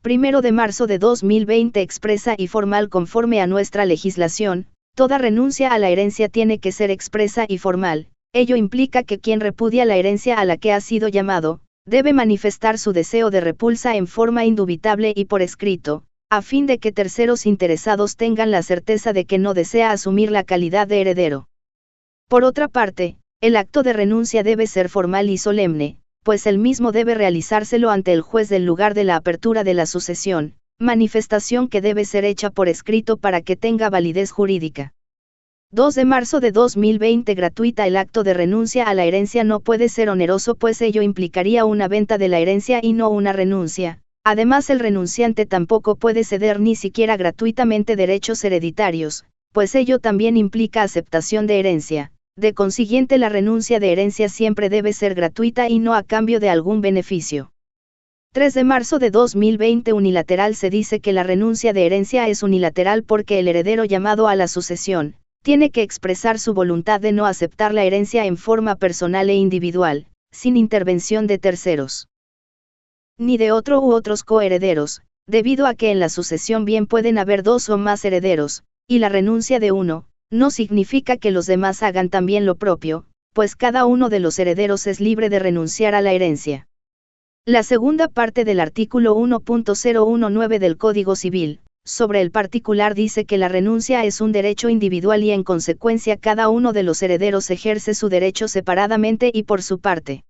[SPEAKER 1] 1 de marzo de 2020 expresa y formal conforme a nuestra legislación. Toda renuncia a la herencia tiene que ser expresa y formal. Ello implica que quien repudia la herencia a la que ha sido llamado, debe manifestar su deseo de repulsa en forma indubitable y por escrito, a fin de que terceros interesados tengan la certeza de que no desea asumir la calidad de heredero. Por otra parte, el acto de renuncia debe ser formal y solemne, pues el mismo debe realizárselo ante el juez del lugar de la apertura de la sucesión, manifestación que debe ser hecha por escrito para que tenga validez jurídica. 2 de marzo de 2020 gratuita. El acto de renuncia a la herencia no puede ser oneroso, pues ello implicaría una venta de la herencia y no una renuncia. Además, el renunciante tampoco puede ceder ni siquiera gratuitamente derechos hereditarios, pues ello también implica aceptación de herencia. De consiguiente, la renuncia de herencia siempre debe ser gratuita y no a cambio de algún beneficio. 3 de marzo de 2020 unilateral. Se dice que la renuncia de herencia es unilateral porque el heredero llamado a la sucesión, tiene que expresar su voluntad de no aceptar la herencia en forma personal e individual, sin intervención de terceros, ni de otro u otros coherederos, debido a que en la sucesión bien pueden haber dos o más herederos, y la renuncia de uno, no significa que los demás hagan también lo propio, pues cada uno de los herederos es libre de renunciar a la herencia. La segunda parte del artículo 1.019 del Código Civil, sobre el particular, dice que la renuncia es un derecho individual y en consecuencia cada uno de los herederos ejerce su derecho separadamente y por su parte.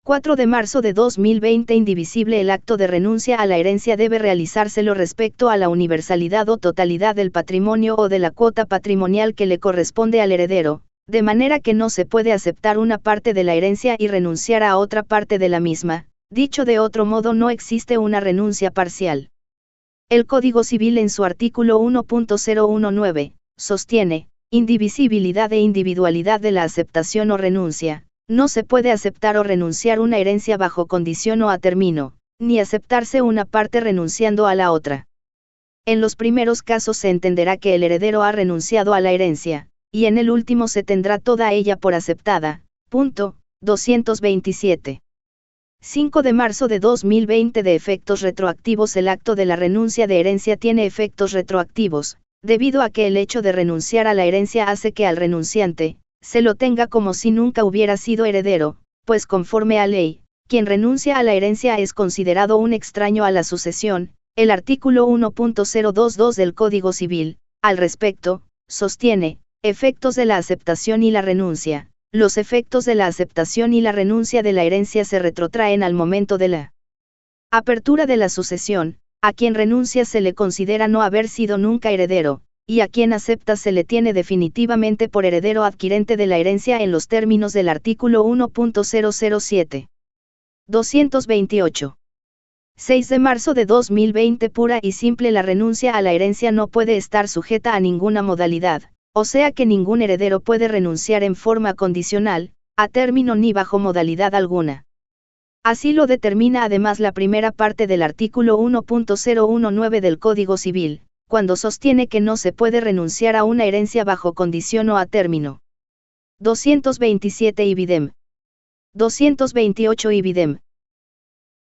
[SPEAKER 1] 4 de marzo de 2020 indivisible. El acto de renuncia a la herencia debe realizárselo respecto a la universalidad o totalidad del patrimonio o de la cuota patrimonial que le corresponde al heredero, de manera que no se puede aceptar una parte de la herencia y renunciar a otra parte de la misma. Dicho de otro modo, no existe una renuncia parcial. El Código Civil en su artículo 1.019, sostiene, indivisibilidad e individualidad de la aceptación o renuncia. No se puede aceptar o renunciar una herencia bajo condición o a término, ni aceptarse una parte renunciando a la otra. En los primeros casos se entenderá que el heredero ha renunciado a la herencia, y en el último se tendrá toda ella por aceptada. Punto 227. 5 de marzo de 2020 de efectos retroactivos. El acto de la renuncia de herencia tiene efectos retroactivos, debido a que el hecho de renunciar a la herencia hace que al renunciante se lo tenga como si nunca hubiera sido heredero, pues conforme a ley, quien renuncia a la herencia es considerado un extraño a la sucesión. El artículo 1.022 del Código Civil, al respecto, sostiene, efectos de la aceptación y la renuncia. Los efectos de la aceptación y la renuncia de la herencia se retrotraen al momento de la apertura de la sucesión. A quien renuncia se le considera no haber sido nunca heredero, y a quien acepta se le tiene definitivamente por heredero adquirente de la herencia en los términos del artículo 1.007. 228. 6 de marzo de 2020 pura y simple. La renuncia a la herencia no puede estar sujeta a ninguna modalidad, o sea que ningún heredero puede renunciar en forma condicional, a término ni bajo modalidad alguna. Así lo determina además la primera parte del artículo 1.019 del Código Civil, cuando sostiene que no se puede renunciar a una herencia bajo condición o a término. 227 ibidem. 228 ibidem.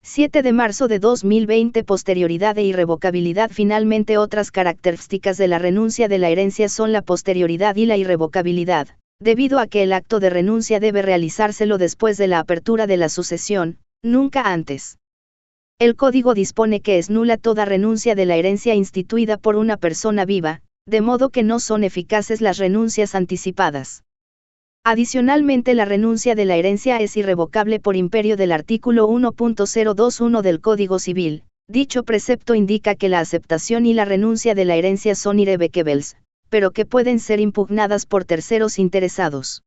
[SPEAKER 1] 7 de marzo de 2020 posterioridad e irrevocabilidad. Finalmente, otras características de la renuncia de la herencia son la posterioridad y la irrevocabilidad, debido a que el acto de renuncia debe realizárselo después de la apertura de la sucesión, nunca antes. El Código dispone que es nula toda renuncia de la herencia instituida por una persona viva, de modo que no son eficaces las renuncias anticipadas. Adicionalmente, la renuncia de la herencia es irrevocable por imperio del artículo 1.021 del Código Civil. Dicho precepto indica que la aceptación y la renuncia de la herencia son irrevocables, pero que pueden ser impugnadas por terceros interesados.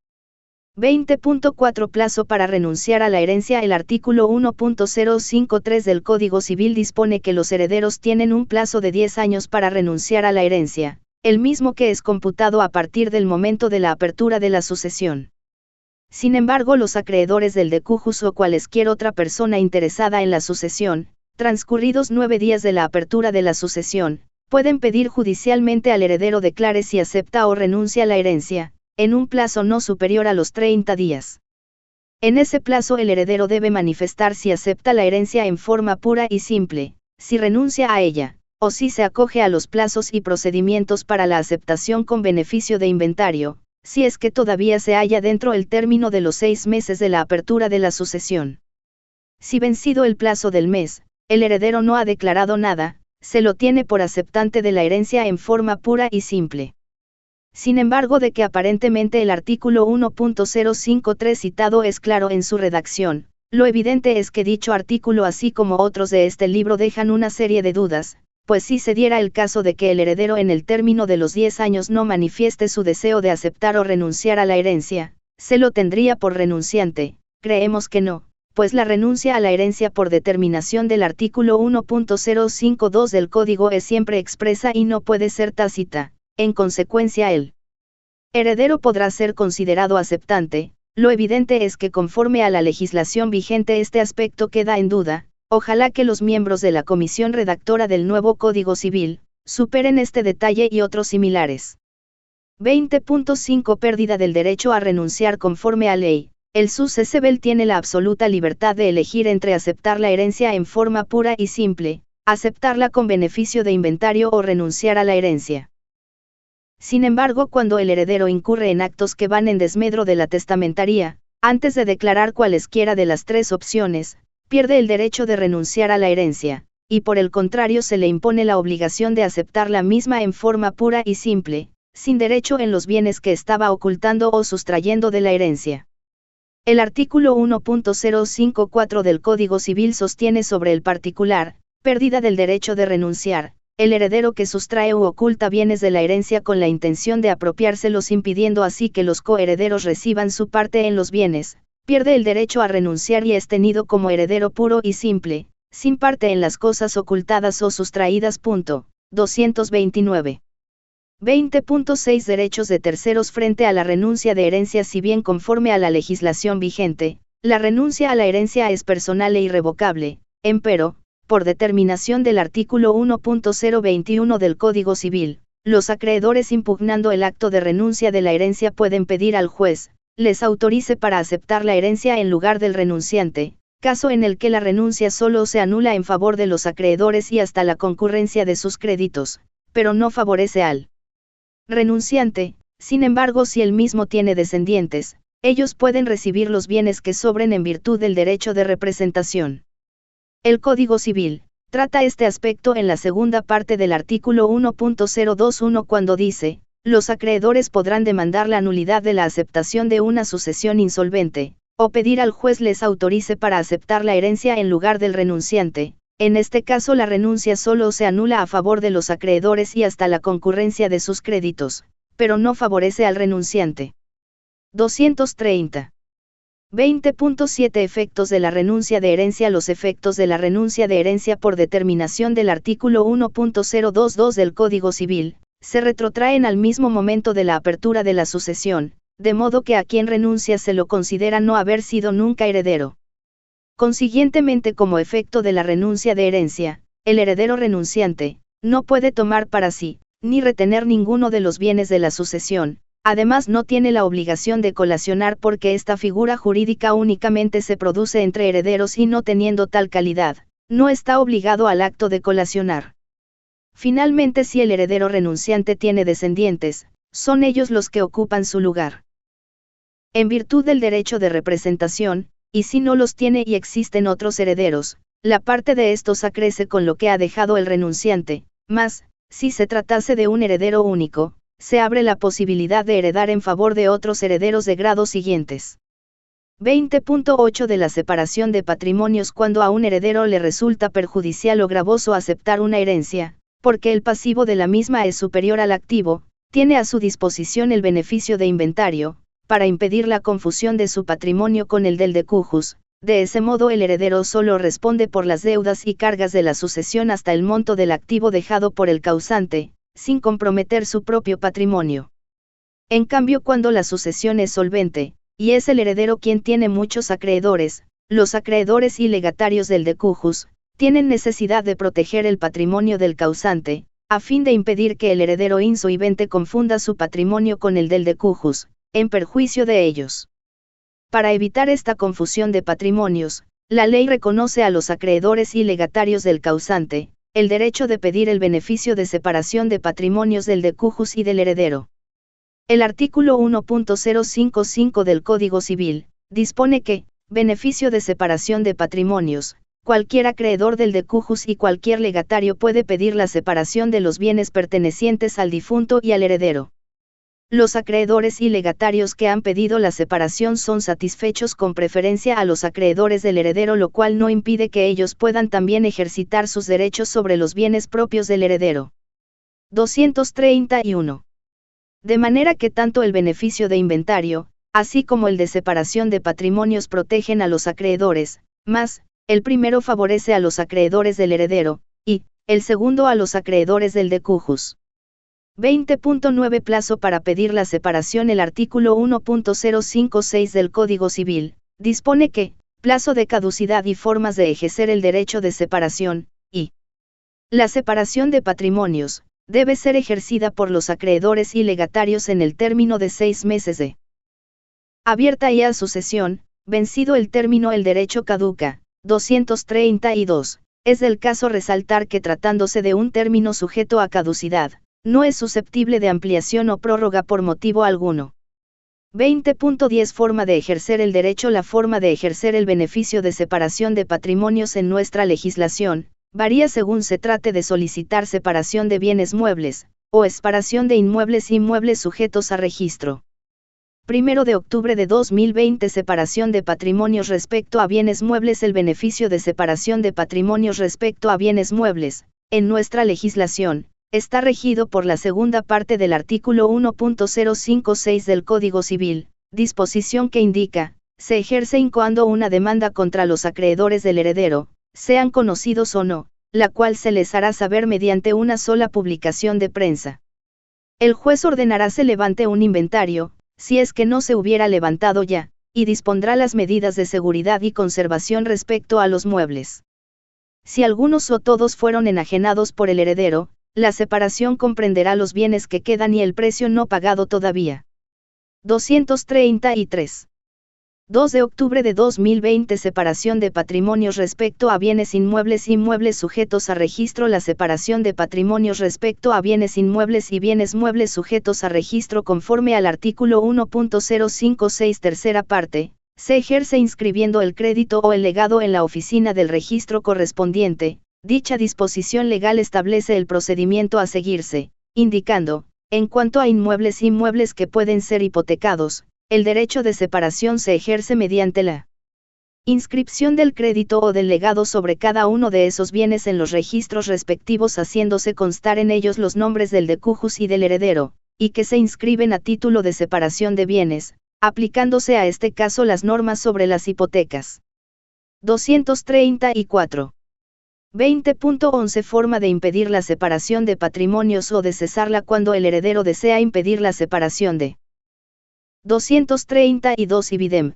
[SPEAKER 1] 20.4 Plazo para renunciar a la herencia. El artículo 1.053 del Código Civil dispone que los herederos tienen un plazo de 10 años para renunciar a la herencia, el mismo que es computado a partir del momento de la apertura de la sucesión. Sin embargo, los acreedores del decujus o cualesquier otra persona interesada en la sucesión, transcurridos 9 días de la apertura de la sucesión, pueden pedir judicialmente al heredero declare si acepta o renuncia a la herencia, en un plazo no superior a los 30 días. En ese plazo el heredero debe manifestar si acepta la herencia en forma pura y simple, si renuncia a ella, o si se acoge a los plazos y procedimientos para la aceptación con beneficio de inventario, si es que todavía se halla dentro el término de los 6 meses de la apertura de la sucesión. Si vencido el plazo del mes, el heredero no ha declarado nada, se lo tiene por aceptante de la herencia en forma pura y simple. Sin embargo, de que aparentemente el artículo 1.053 citado es claro en su redacción, lo evidente es que dicho artículo, así como otros de este libro, dejan una serie de dudas, pues si se diera el caso de que el heredero en el término de los 10 años no manifieste su deseo de aceptar o renunciar a la herencia, ¿se lo tendría por renunciante? Creemos que no, pues la renuncia a la herencia por determinación del artículo 1.052 del Código es siempre expresa y no puede ser tácita. En consecuencia, el heredero podrá ser considerado aceptante. Lo evidente es que conforme a la legislación vigente este aspecto queda en duda. Ojalá que los miembros de la comisión redactora del nuevo Código Civil superen este detalle y otros similares. 20.5 Pérdida del derecho a renunciar. Conforme a ley, el susceptible tiene la absoluta libertad de elegir entre aceptar la herencia en forma pura y simple, aceptarla con beneficio de inventario o renunciar a la herencia. Sin embargo, cuando el heredero incurre en actos que van en desmedro de la testamentaría, antes de declarar cualesquiera de las tres opciones, pierde el derecho de renunciar a la herencia, y por el contrario se le impone la obligación de aceptar la misma en forma pura y simple, sin derecho en los bienes que estaba ocultando o sustrayendo de la herencia. El artículo 1.054 del Código Civil sostiene sobre el particular, pérdida del derecho de renunciar, el heredero que sustrae u oculta bienes de la herencia con la intención de apropiárselos impidiendo así que los coherederos reciban su parte en los bienes, pierde el derecho a renunciar y es tenido como heredero puro y simple, sin parte en las cosas ocultadas o sustraídas. 229. 20.6 Derechos de terceros frente a la renuncia de herencia. Si bien conforme a la legislación vigente, la renuncia a la herencia es personal e irrevocable, empero, por determinación del artículo 1.021 del Código Civil, los acreedores impugnando el acto de renuncia de la herencia pueden pedir al juez, les autorice para aceptar la herencia en lugar del renunciante, caso en el que la renuncia solo se anula en favor de los acreedores y hasta la concurrencia de sus créditos, pero no favorece al renunciante. Sin embargo, si el mismo tiene descendientes, ellos pueden recibir los bienes que sobren en virtud del derecho de representación. El Código Civil trata este aspecto en la segunda parte del artículo 1.021 cuando dice, los acreedores podrán demandar la nulidad de la aceptación de una sucesión insolvente, o pedir al juez les autorice para aceptar la herencia en lugar del renunciante. En este caso la renuncia solo se anula a favor de los acreedores y hasta la concurrencia de sus créditos, pero no favorece al renunciante. 230. 20.7 Efectos de la renuncia de herencia. Los efectos de la renuncia de herencia por determinación del artículo 1.022 del Código Civil, se retrotraen al mismo momento de la apertura de la sucesión, de modo que a quien renuncia se lo considera no haber sido nunca heredero. Consiguientemente, como efecto de la renuncia de herencia, el heredero renunciante, no puede tomar para sí, ni retener ninguno de los bienes de la sucesión, además no tiene la obligación de colacionar porque esta figura jurídica únicamente se produce entre herederos y no teniendo tal calidad, no está obligado al acto de colacionar. Finalmente, si el heredero renunciante tiene descendientes, son ellos los que ocupan su lugar. En virtud del derecho de representación, y si no los tiene y existen otros herederos, la parte de estos acrece con lo que ha dejado el renunciante, mas, si se tratase de un heredero único, se abre la posibilidad de heredar en favor de otros herederos de grado siguientes. 20.8 De la separación de patrimonios. Cuando a un heredero le resulta perjudicial o gravoso aceptar una herencia, porque el pasivo de la misma es superior al activo, tiene a su disposición el beneficio de inventario, para impedir la confusión de su patrimonio con el del decujus. De ese modo el heredero solo responde por las deudas y cargas de la sucesión hasta el monto del activo dejado por el causante, sin comprometer su propio patrimonio. En cambio, cuando la sucesión es solvente, y es el heredero quien tiene muchos acreedores, los acreedores y legatarios del decujus, tienen necesidad de proteger el patrimonio del causante, a fin de impedir que el heredero insolvente confunda su patrimonio con el del decujus, en perjuicio de ellos. Para evitar esta confusión de patrimonios, la ley reconoce a los acreedores y legatarios del causante, el derecho de pedir el beneficio de separación de patrimonios del decujus y del heredero. El artículo 1.055 del Código Civil, dispone que, beneficio de separación de patrimonios, cualquier acreedor del decujus y cualquier legatario puede pedir la separación de los bienes pertenecientes al difunto y al heredero. Los acreedores y legatarios que han pedido la separación son satisfechos con preferencia a los acreedores del heredero, lo cual no impide que ellos puedan también ejercitar sus derechos sobre los bienes propios del heredero. 231. De manera que tanto el beneficio de inventario, así como el de separación de patrimonios protegen a los acreedores, mas, el primero favorece a los acreedores del heredero, y, el segundo a los acreedores del decujus. 20.9 Plazo para pedir la separación. El artículo 1.056 del Código Civil, dispone que, plazo de caducidad y formas de ejercer el derecho de separación, y la separación de patrimonios, debe ser ejercida por los acreedores y legatarios en el término de 6 meses de abierta y a sucesión, vencido el término el derecho caduca. 232. Es del caso resaltar que tratándose de un término sujeto a caducidad, no es susceptible de ampliación o prórroga por motivo alguno. 20.10 Forma de ejercer el derecho. La forma de ejercer el beneficio de separación de patrimonios en nuestra legislación, varía según se trate de solicitar separación de bienes muebles, o separación de inmuebles y muebles sujetos a registro. 1 de octubre de 2020 Separación de patrimonios respecto a bienes muebles. El beneficio de separación de patrimonios respecto a bienes muebles, en nuestra legislación, está regido por la segunda parte del artículo 1.056 del Código Civil, disposición que indica, se ejerce incoando una demanda contra los acreedores del heredero, sean conocidos o no, la cual se les hará saber mediante una sola publicación de prensa. El juez ordenará se levante un inventario, si es que no se hubiera levantado ya, y dispondrá las medidas de seguridad y conservación respecto a los muebles. Si algunos o todos fueron enajenados por el heredero, la separación comprenderá los bienes que quedan y el precio no pagado todavía. 233. 2 de octubre de 2020 Separación de patrimonios respecto a bienes inmuebles. Inmuebles sujetos a registro. La separación de patrimonios respecto a bienes inmuebles y bienes muebles sujetos a registro conforme al artículo 1.056 tercera parte, se ejerce inscribiendo el crédito o el legado en la oficina del registro correspondiente. Dicha disposición legal establece el procedimiento a seguirse, indicando, en cuanto a inmuebles que pueden ser hipotecados, el derecho de separación se ejerce mediante la inscripción del crédito o del legado sobre cada uno de esos bienes en los registros respectivos, haciéndose constar en ellos los nombres del decujus y del heredero, y que se inscriben a título de separación de bienes, aplicándose a este caso las normas sobre las hipotecas. 234. 20.11 Forma de impedir la separación de patrimonios o de cesarla cuando el heredero desea impedir la separación de 232 Ibidem.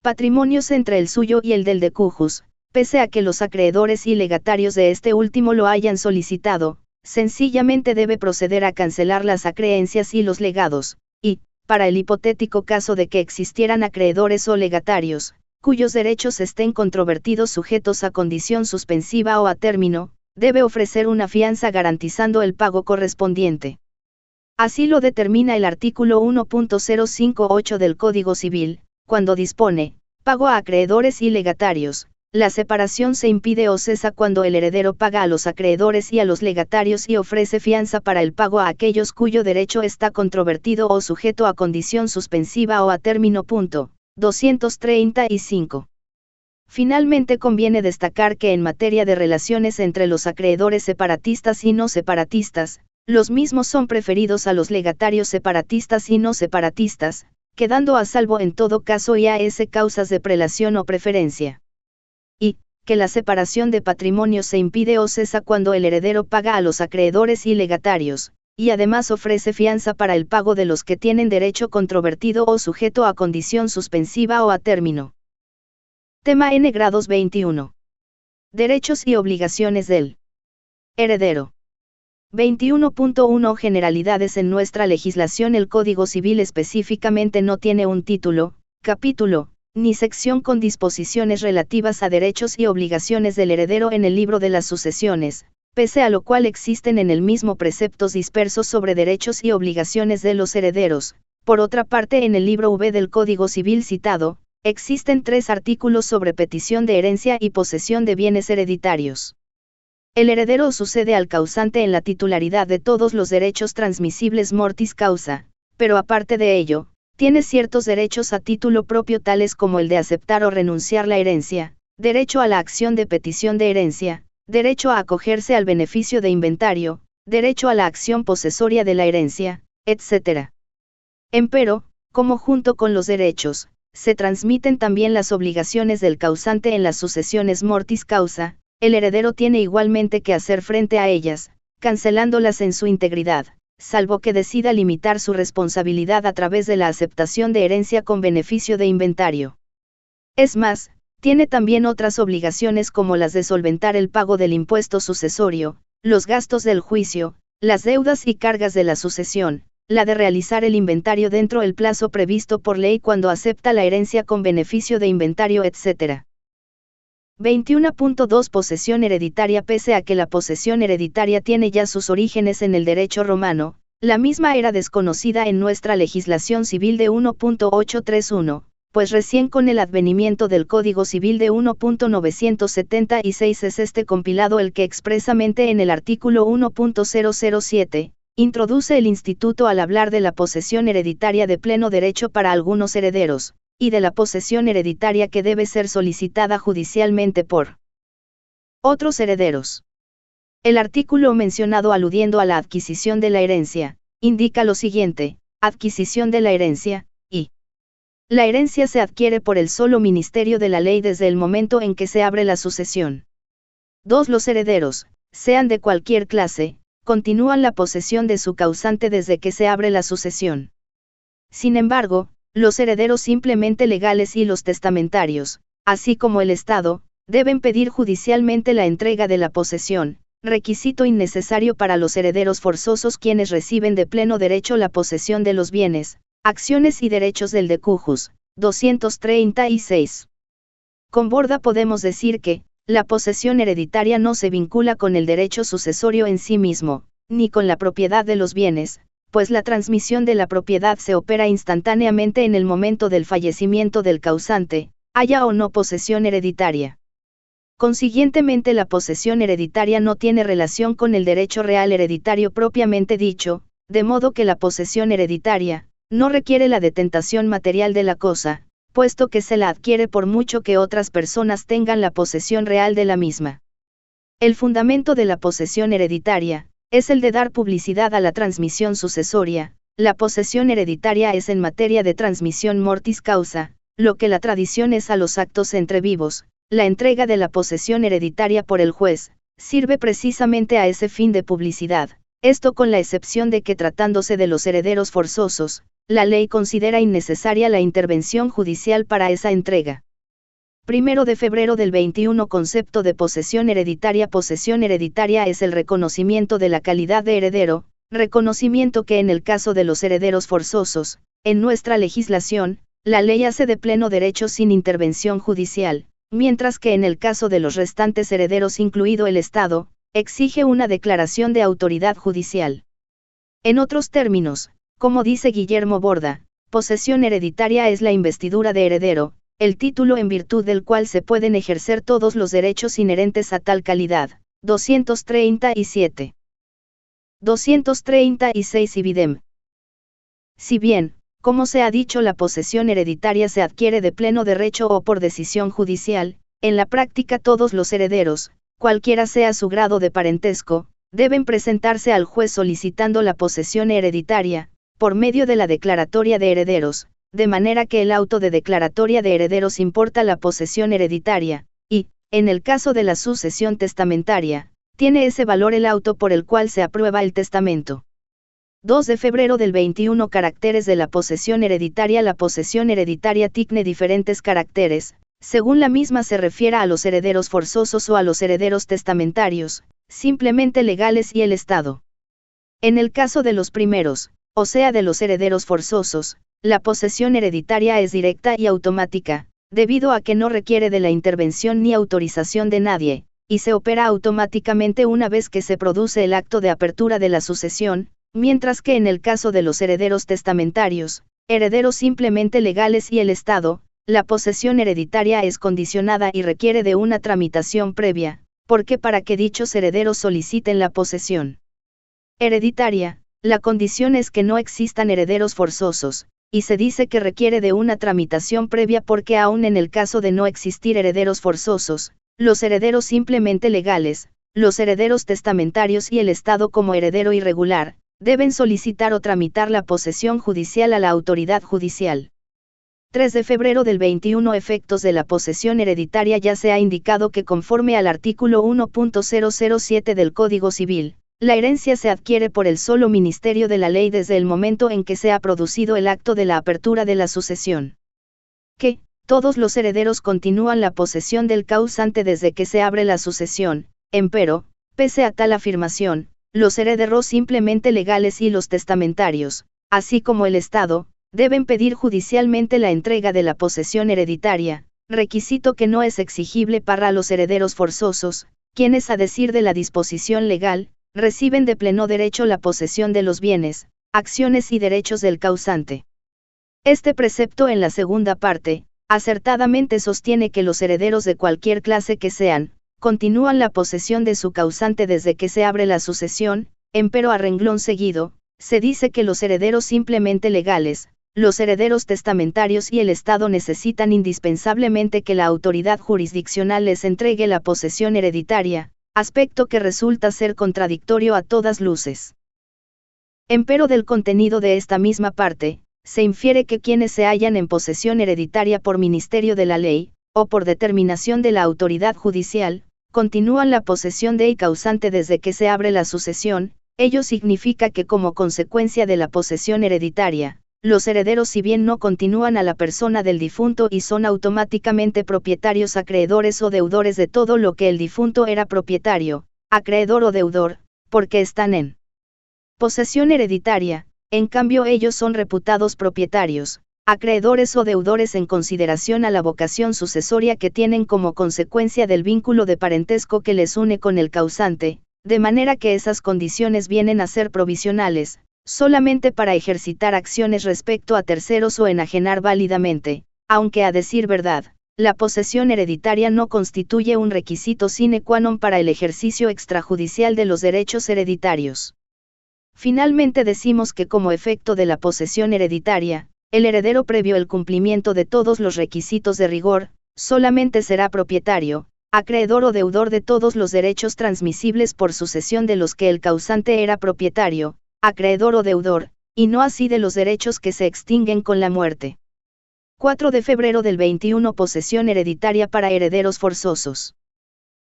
[SPEAKER 1] Patrimonios entre el suyo y el del decujus, pese a que los acreedores y legatarios de este último lo hayan solicitado, sencillamente debe proceder a cancelar las acreencias y los legados, y, para el hipotético caso de que existieran acreedores o legatarios, cuyos derechos estén controvertidos sujetos a condición suspensiva o a término, debe ofrecer una fianza garantizando el pago correspondiente. Así lo determina el artículo 1.058 del Código Civil, cuando dispone, pago a acreedores y legatarios. La separación se impide o cesa cuando el heredero paga a los acreedores y a los legatarios y ofrece fianza para el pago a aquellos cuyo derecho está controvertido o sujeto a condición suspensiva o a término. 235. Finalmente conviene destacar que en materia de relaciones entre los acreedores separatistas y no separatistas, los mismos son preferidos a los legatarios separatistas y no separatistas, quedando a salvo en todo caso y a causas de prelación o preferencia. Y, que la separación de patrimonio se impide o cesa cuando el heredero paga a los acreedores y legatarios, y además ofrece fianza para el pago de los que tienen derecho controvertido o sujeto a condición suspensiva o a término. Tema N grados 21. Derechos y obligaciones del heredero. 21.1 Generalidades. En nuestra legislación el Código Civil específicamente no tiene un título, capítulo, ni sección con disposiciones relativas a derechos y obligaciones del heredero en el libro de las sucesiones, pese a lo cual existen en el mismo preceptos dispersos sobre derechos y obligaciones de los herederos. Por otra parte, en el libro V del Código Civil citado, existen 3 artículos sobre petición de herencia y posesión de bienes hereditarios. El heredero sucede al causante en la titularidad de todos los derechos transmisibles mortis causa, pero aparte de ello, tiene ciertos derechos a título propio tales como el de aceptar o renunciar la herencia, derecho a la acción de petición de herencia, derecho a acogerse al beneficio de inventario, derecho a la acción posesoria de la herencia, etc. Empero, como junto con los derechos, se transmiten también las obligaciones del causante en las sucesiones mortis causa, el heredero tiene igualmente que hacer frente a ellas, cancelándolas en su integridad, salvo que decida limitar su responsabilidad a través de la aceptación de herencia con beneficio de inventario. Es más, tiene también otras obligaciones como las de solventar el pago del impuesto sucesorio, los gastos del juicio, las deudas y cargas de la sucesión, la de realizar el inventario dentro del plazo previsto por ley cuando acepta la herencia con beneficio de inventario, etc. 21.2 Posesión hereditaria. Pese a que la posesión hereditaria tiene ya sus orígenes en el derecho romano, la misma era desconocida en nuestra legislación civil de 1.831, pues recién con el advenimiento del Código Civil de 1.976 es este compilado el que expresamente en el artículo 1.007, introduce el instituto al hablar de la posesión hereditaria de pleno derecho para algunos herederos, y de la posesión hereditaria que debe ser solicitada judicialmente por otros herederos. El artículo mencionado aludiendo a la adquisición de la herencia, indica lo siguiente: adquisición de la herencia, y la herencia se adquiere por el solo ministerio de la ley desde el momento en que se abre la sucesión. 2. Los herederos, sean de cualquier clase, continúan la posesión de su causante desde que se abre la sucesión. Sin embargo, los herederos simplemente legales y los testamentarios, así como el Estado, deben pedir judicialmente la entrega de la posesión, requisito innecesario para los herederos forzosos quienes reciben de pleno derecho la posesión de los bienes, acciones y derechos del decujus. 236. Con Borda podemos decir que, la posesión hereditaria no se vincula con el derecho sucesorio en sí mismo, ni con la propiedad de los bienes, pues la transmisión de la propiedad se opera instantáneamente en el momento del fallecimiento del causante, haya o no posesión hereditaria. Consiguientemente la posesión hereditaria no tiene relación con el derecho real hereditario propiamente dicho, de modo que la posesión hereditaria no requiere la detentación material de la cosa, puesto que se la adquiere por mucho que otras personas tengan la posesión real de la misma. El fundamento de la posesión hereditaria es el de dar publicidad a la transmisión sucesoria. La posesión hereditaria es en materia de transmisión mortis causa, lo que la tradición es a los actos entre vivos. La entrega de la posesión hereditaria por el juez sirve precisamente a ese fin de publicidad, esto con la excepción de que tratándose de los herederos forzosos, la ley considera innecesaria la intervención judicial para esa entrega. 1 de febrero del 21. Concepto de posesión hereditaria. Posesión hereditaria es el reconocimiento de la calidad de heredero, reconocimiento que en el caso de los herederos forzosos, en nuestra legislación, la ley hace de pleno derecho sin intervención judicial, mientras que en el caso de los restantes herederos incluido el Estado, exige una declaración de autoridad judicial. En otros términos, como dice Guillermo Borda, posesión hereditaria es la investidura de heredero, el título en virtud del cual se pueden ejercer todos los derechos inherentes a tal calidad. 237. 236 Ibidem. Si bien, como se ha dicho, la posesión hereditaria se adquiere de pleno derecho o por decisión judicial, en la práctica todos los herederos, cualquiera sea su grado de parentesco, deben presentarse al juez solicitando la posesión hereditaria, por medio de la declaratoria de herederos, de manera que el auto de declaratoria de herederos importa la posesión hereditaria, y, en el caso de la sucesión testamentaria, tiene ese valor el auto por el cual se aprueba el testamento. 2 de febrero del 21. Caracteres de la posesión hereditaria. La posesión hereditaria tiene diferentes caracteres, según la misma se refiera a los herederos forzosos o a los herederos testamentarios, simplemente legales y el Estado. En el caso de los primeros, o sea de los herederos forzosos, la posesión hereditaria es directa y automática, debido a que no requiere de la intervención ni autorización de nadie, y se opera automáticamente una vez que se produce el acto de apertura de la sucesión, mientras que en el caso de los herederos testamentarios, herederos simplemente legales y el Estado, la posesión hereditaria es condicionada y requiere de una tramitación previa, porque para que dichos herederos soliciten la posesión hereditaria, la condición es que no existan herederos forzosos, y se dice que requiere de una tramitación previa porque aun en el caso de no existir herederos forzosos, los herederos simplemente legales, los herederos testamentarios y el Estado como heredero irregular, deben solicitar o tramitar la posesión judicial a la autoridad judicial. 3 de febrero del 21. Efectos de la posesión hereditaria. Ya se ha indicado que conforme al artículo 1.007 del Código Civil, la herencia se adquiere por el solo ministerio de la ley desde el momento en que se ha producido el acto de la apertura de la sucesión. Que, todos los herederos continúan la posesión del causante desde que se abre la sucesión, empero, pese a tal afirmación, los herederos simplemente legales y los testamentarios, así como el Estado, deben pedir judicialmente la entrega de la posesión hereditaria, requisito que no es exigible para los herederos forzosos, quienes a decir de la disposición legal, reciben de pleno derecho la posesión de los bienes, acciones y derechos del causante. Este precepto en la segunda parte, acertadamente sostiene que los herederos de cualquier clase que sean, continúan la posesión de su causante desde que se abre la sucesión, empero a renglón seguido, se dice que los herederos simplemente legales, los herederos testamentarios y el Estado necesitan indispensablemente que la autoridad jurisdiccional les entregue la posesión hereditaria, aspecto que resulta ser contradictorio a todas luces. Empero del contenido de esta misma parte, se infiere que quienes se hallan en posesión hereditaria por ministerio de la ley, o por determinación de la autoridad judicial, continúan la posesión de y causante desde que se abre la sucesión. Ello significa que como consecuencia de la posesión hereditaria, los herederos si bien no continúan a la persona del difunto y son automáticamente propietarios acreedores o deudores de todo lo que el difunto era propietario, acreedor o deudor, porque están en posesión hereditaria, en cambio ellos son reputados propietarios, acreedores o deudores en consideración a la vocación sucesoria que tienen como consecuencia del vínculo de parentesco que les une con el causante, de manera que esas condiciones vienen a ser provisionales, solamente para ejercitar acciones respecto a terceros o enajenar válidamente, aunque a decir verdad, la posesión hereditaria no constituye un requisito sine qua non para el ejercicio extrajudicial de los derechos hereditarios. Finalmente decimos que como efecto de la posesión hereditaria, el heredero previo el cumplimiento de todos los requisitos de rigor, solamente será propietario, acreedor o deudor de todos los derechos transmisibles por sucesión de los que el causante era propietario, acreedor o deudor, y no así de los derechos que se extinguen con la muerte. 4 de febrero del 21 Posesión hereditaria para herederos forzosos.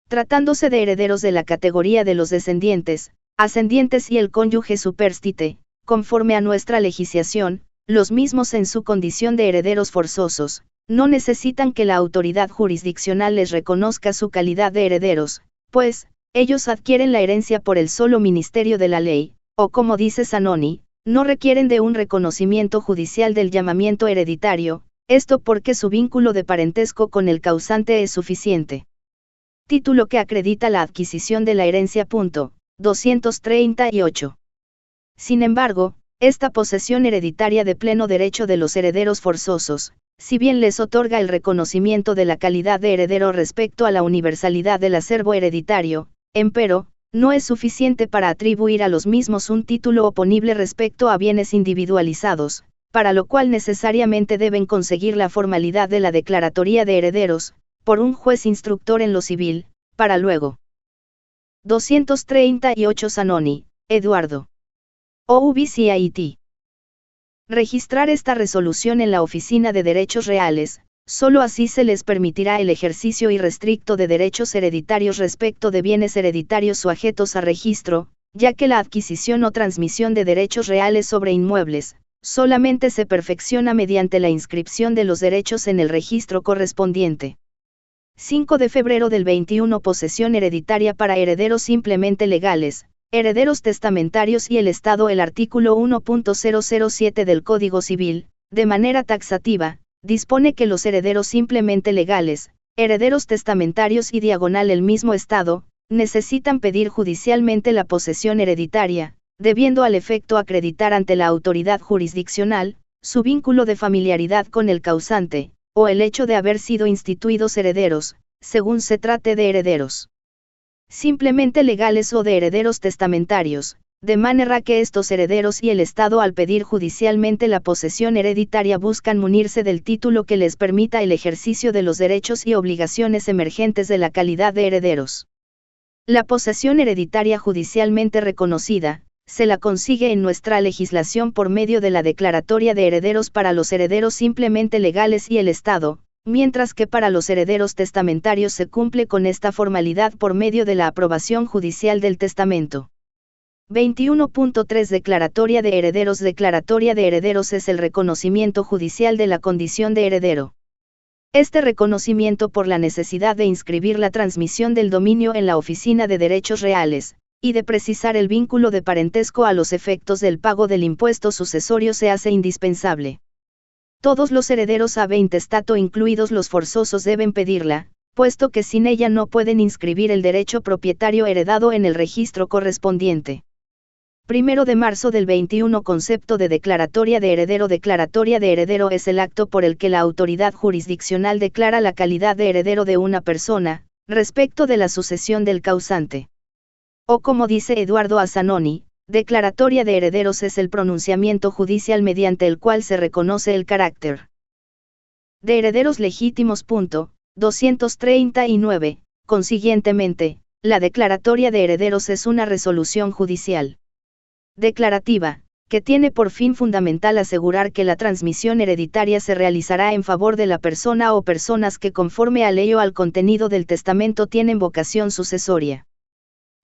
[SPEAKER 1] Tratándose de herederos de la categoría de los descendientes, ascendientes y el cónyuge superstite, conforme a nuestra legislación, los mismos en su condición de herederos forzosos, no necesitan que la autoridad jurisdiccional les reconozca su calidad de herederos, pues, ellos adquieren la herencia por el solo ministerio de la ley, o como dice Zanoni, no requieren de un reconocimiento judicial del llamamiento hereditario, esto porque su vínculo de parentesco con el causante es suficiente. Título que acredita la adquisición de la herencia. 238. Sin embargo, esta posesión hereditaria de pleno derecho de los herederos forzosos, si bien les otorga el reconocimiento de la calidad de heredero respecto a la universalidad del acervo hereditario, empero, no es suficiente para atribuir a los mismos un título oponible respecto a bienes individualizados, para lo cual necesariamente deben conseguir la formalidad de la declaratoria de herederos, por un juez instructor en lo civil, para luego. 238 Zanoni, Eduardo. OUBCIT. Registrar esta resolución en la Oficina de Derechos Reales, solo así se les permitirá el ejercicio irrestricto de derechos hereditarios respecto de bienes hereditarios sujetos a registro, ya que la adquisición o transmisión de derechos reales sobre inmuebles, solamente se perfecciona mediante la inscripción de los derechos en el registro correspondiente. 5 de febrero del 21 Posesión hereditaria para herederos simplemente legales, herederos testamentarios y el Estado. El artículo 1.007 del Código Civil, de manera taxativa, dispone que los herederos simplemente legales, herederos testamentarios y diagonal el mismo Estado, necesitan pedir judicialmente la posesión hereditaria, debiendo al efecto acreditar ante la autoridad jurisdiccional, su vínculo de familiaridad con el causante, o el hecho de haber sido instituidos herederos, según se trate de herederos simplemente legales o de herederos testamentarios, de manera que estos herederos y el Estado al pedir judicialmente la posesión hereditaria buscan munirse del título que les permita el ejercicio de los derechos y obligaciones emergentes de la calidad de herederos. La posesión hereditaria judicialmente reconocida, se la consigue en nuestra legislación por medio de la declaratoria de herederos para los herederos simplemente legales y el Estado, mientras que para los herederos testamentarios se cumple con esta formalidad por medio de la aprobación judicial del testamento. 21.3 Declaratoria de herederos. Declaratoria de herederos es el reconocimiento judicial de la condición de heredero. Este reconocimiento por la necesidad de inscribir la transmisión del dominio en la Oficina de Derechos Reales, y de precisar el vínculo de parentesco a los efectos del pago del impuesto sucesorio se hace indispensable. Todos los herederos ab intestato incluidos los forzosos deben pedirla, puesto que sin ella no pueden inscribir el derecho propietario heredado en el registro correspondiente. 1 de marzo del 21 Concepto de declaratoria de heredero. Declaratoria de heredero es el acto por el que la autoridad jurisdiccional declara la calidad de heredero de una persona, respecto de la sucesión del causante. O como dice Eduardo A. Zanoni, Declaratoria de herederos es el pronunciamiento judicial mediante el cual se reconoce el carácter de herederos legítimos. 239. Consiguientemente, la declaratoria de herederos es una resolución judicial declarativa, que tiene por fin fundamental asegurar que la transmisión hereditaria se realizará en favor de la persona o personas que conforme a ley o al contenido del testamento tienen vocación sucesoria.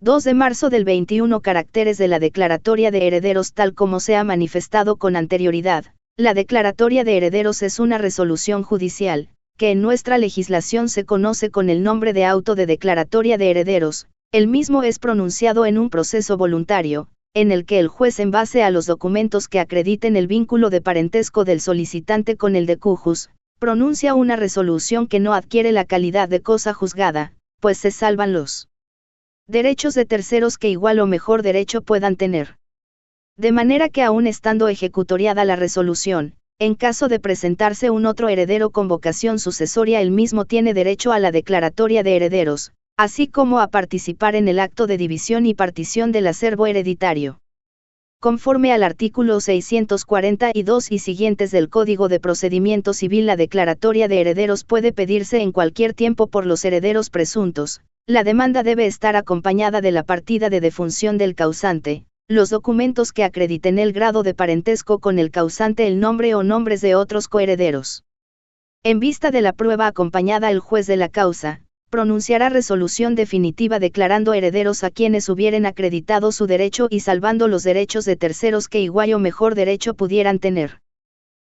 [SPEAKER 1] 2 de marzo del 21. Caracteres de la declaratoria de herederos. Tal como se ha manifestado con anterioridad, la declaratoria de herederos es una resolución judicial, que en nuestra legislación se conoce con el nombre de auto de declaratoria de herederos. El mismo es pronunciado en un proceso voluntario, en el que el juez, en base a los documentos que acrediten el vínculo de parentesco del solicitante con el de cujus, pronuncia una resolución que no adquiere la calidad de cosa juzgada, pues se salvan los derechos de terceros que igual o mejor derecho puedan tener. De manera que aun estando ejecutoriada la resolución, en caso de presentarse un otro heredero con vocación sucesoria, el mismo tiene derecho a la declaratoria de herederos, así como a participar en el acto de división y partición del acervo hereditario. Conforme al artículo 642 y siguientes del Código de Procedimiento Civil, la declaratoria de herederos puede pedirse en cualquier tiempo por los herederos presuntos. La demanda debe estar acompañada de la partida de defunción del causante, los documentos que acrediten el grado de parentesco con el causante, el nombre o nombres de otros coherederos. En vista de la prueba acompañada, el juez de la causa pronunciará resolución definitiva declarando herederos a quienes hubieren acreditado su derecho y salvando los derechos de terceros que igual o mejor derecho pudieran tener.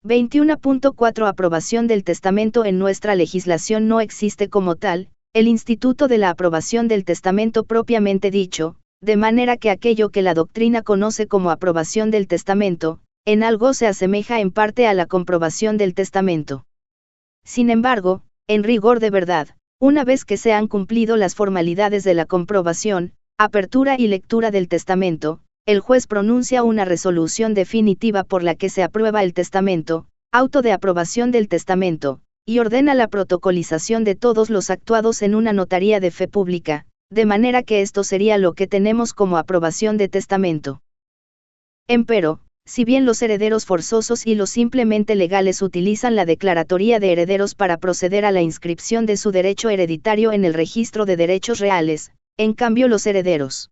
[SPEAKER 1] 21.4 Aprobación del testamento. En nuestra legislación no existe como tal el instituto de la aprobación del testamento propiamente dicho, de manera que aquello que la doctrina conoce como aprobación del testamento, en algo se asemeja en parte a la comprobación del testamento. Sin embargo, en rigor de verdad, una vez que se han cumplido las formalidades de la comprobación, apertura y lectura del testamento, el juez pronuncia una resolución definitiva por la que se aprueba el testamento, auto de aprobación del testamento, y ordena la protocolización de todos los actuados en una notaría de fe pública, de manera que esto sería lo que tenemos como aprobación de testamento. Empero, si bien los herederos forzosos y los simplemente legales utilizan la declaratoria de herederos para proceder a la inscripción de su derecho hereditario en el registro de derechos reales, en cambio los herederos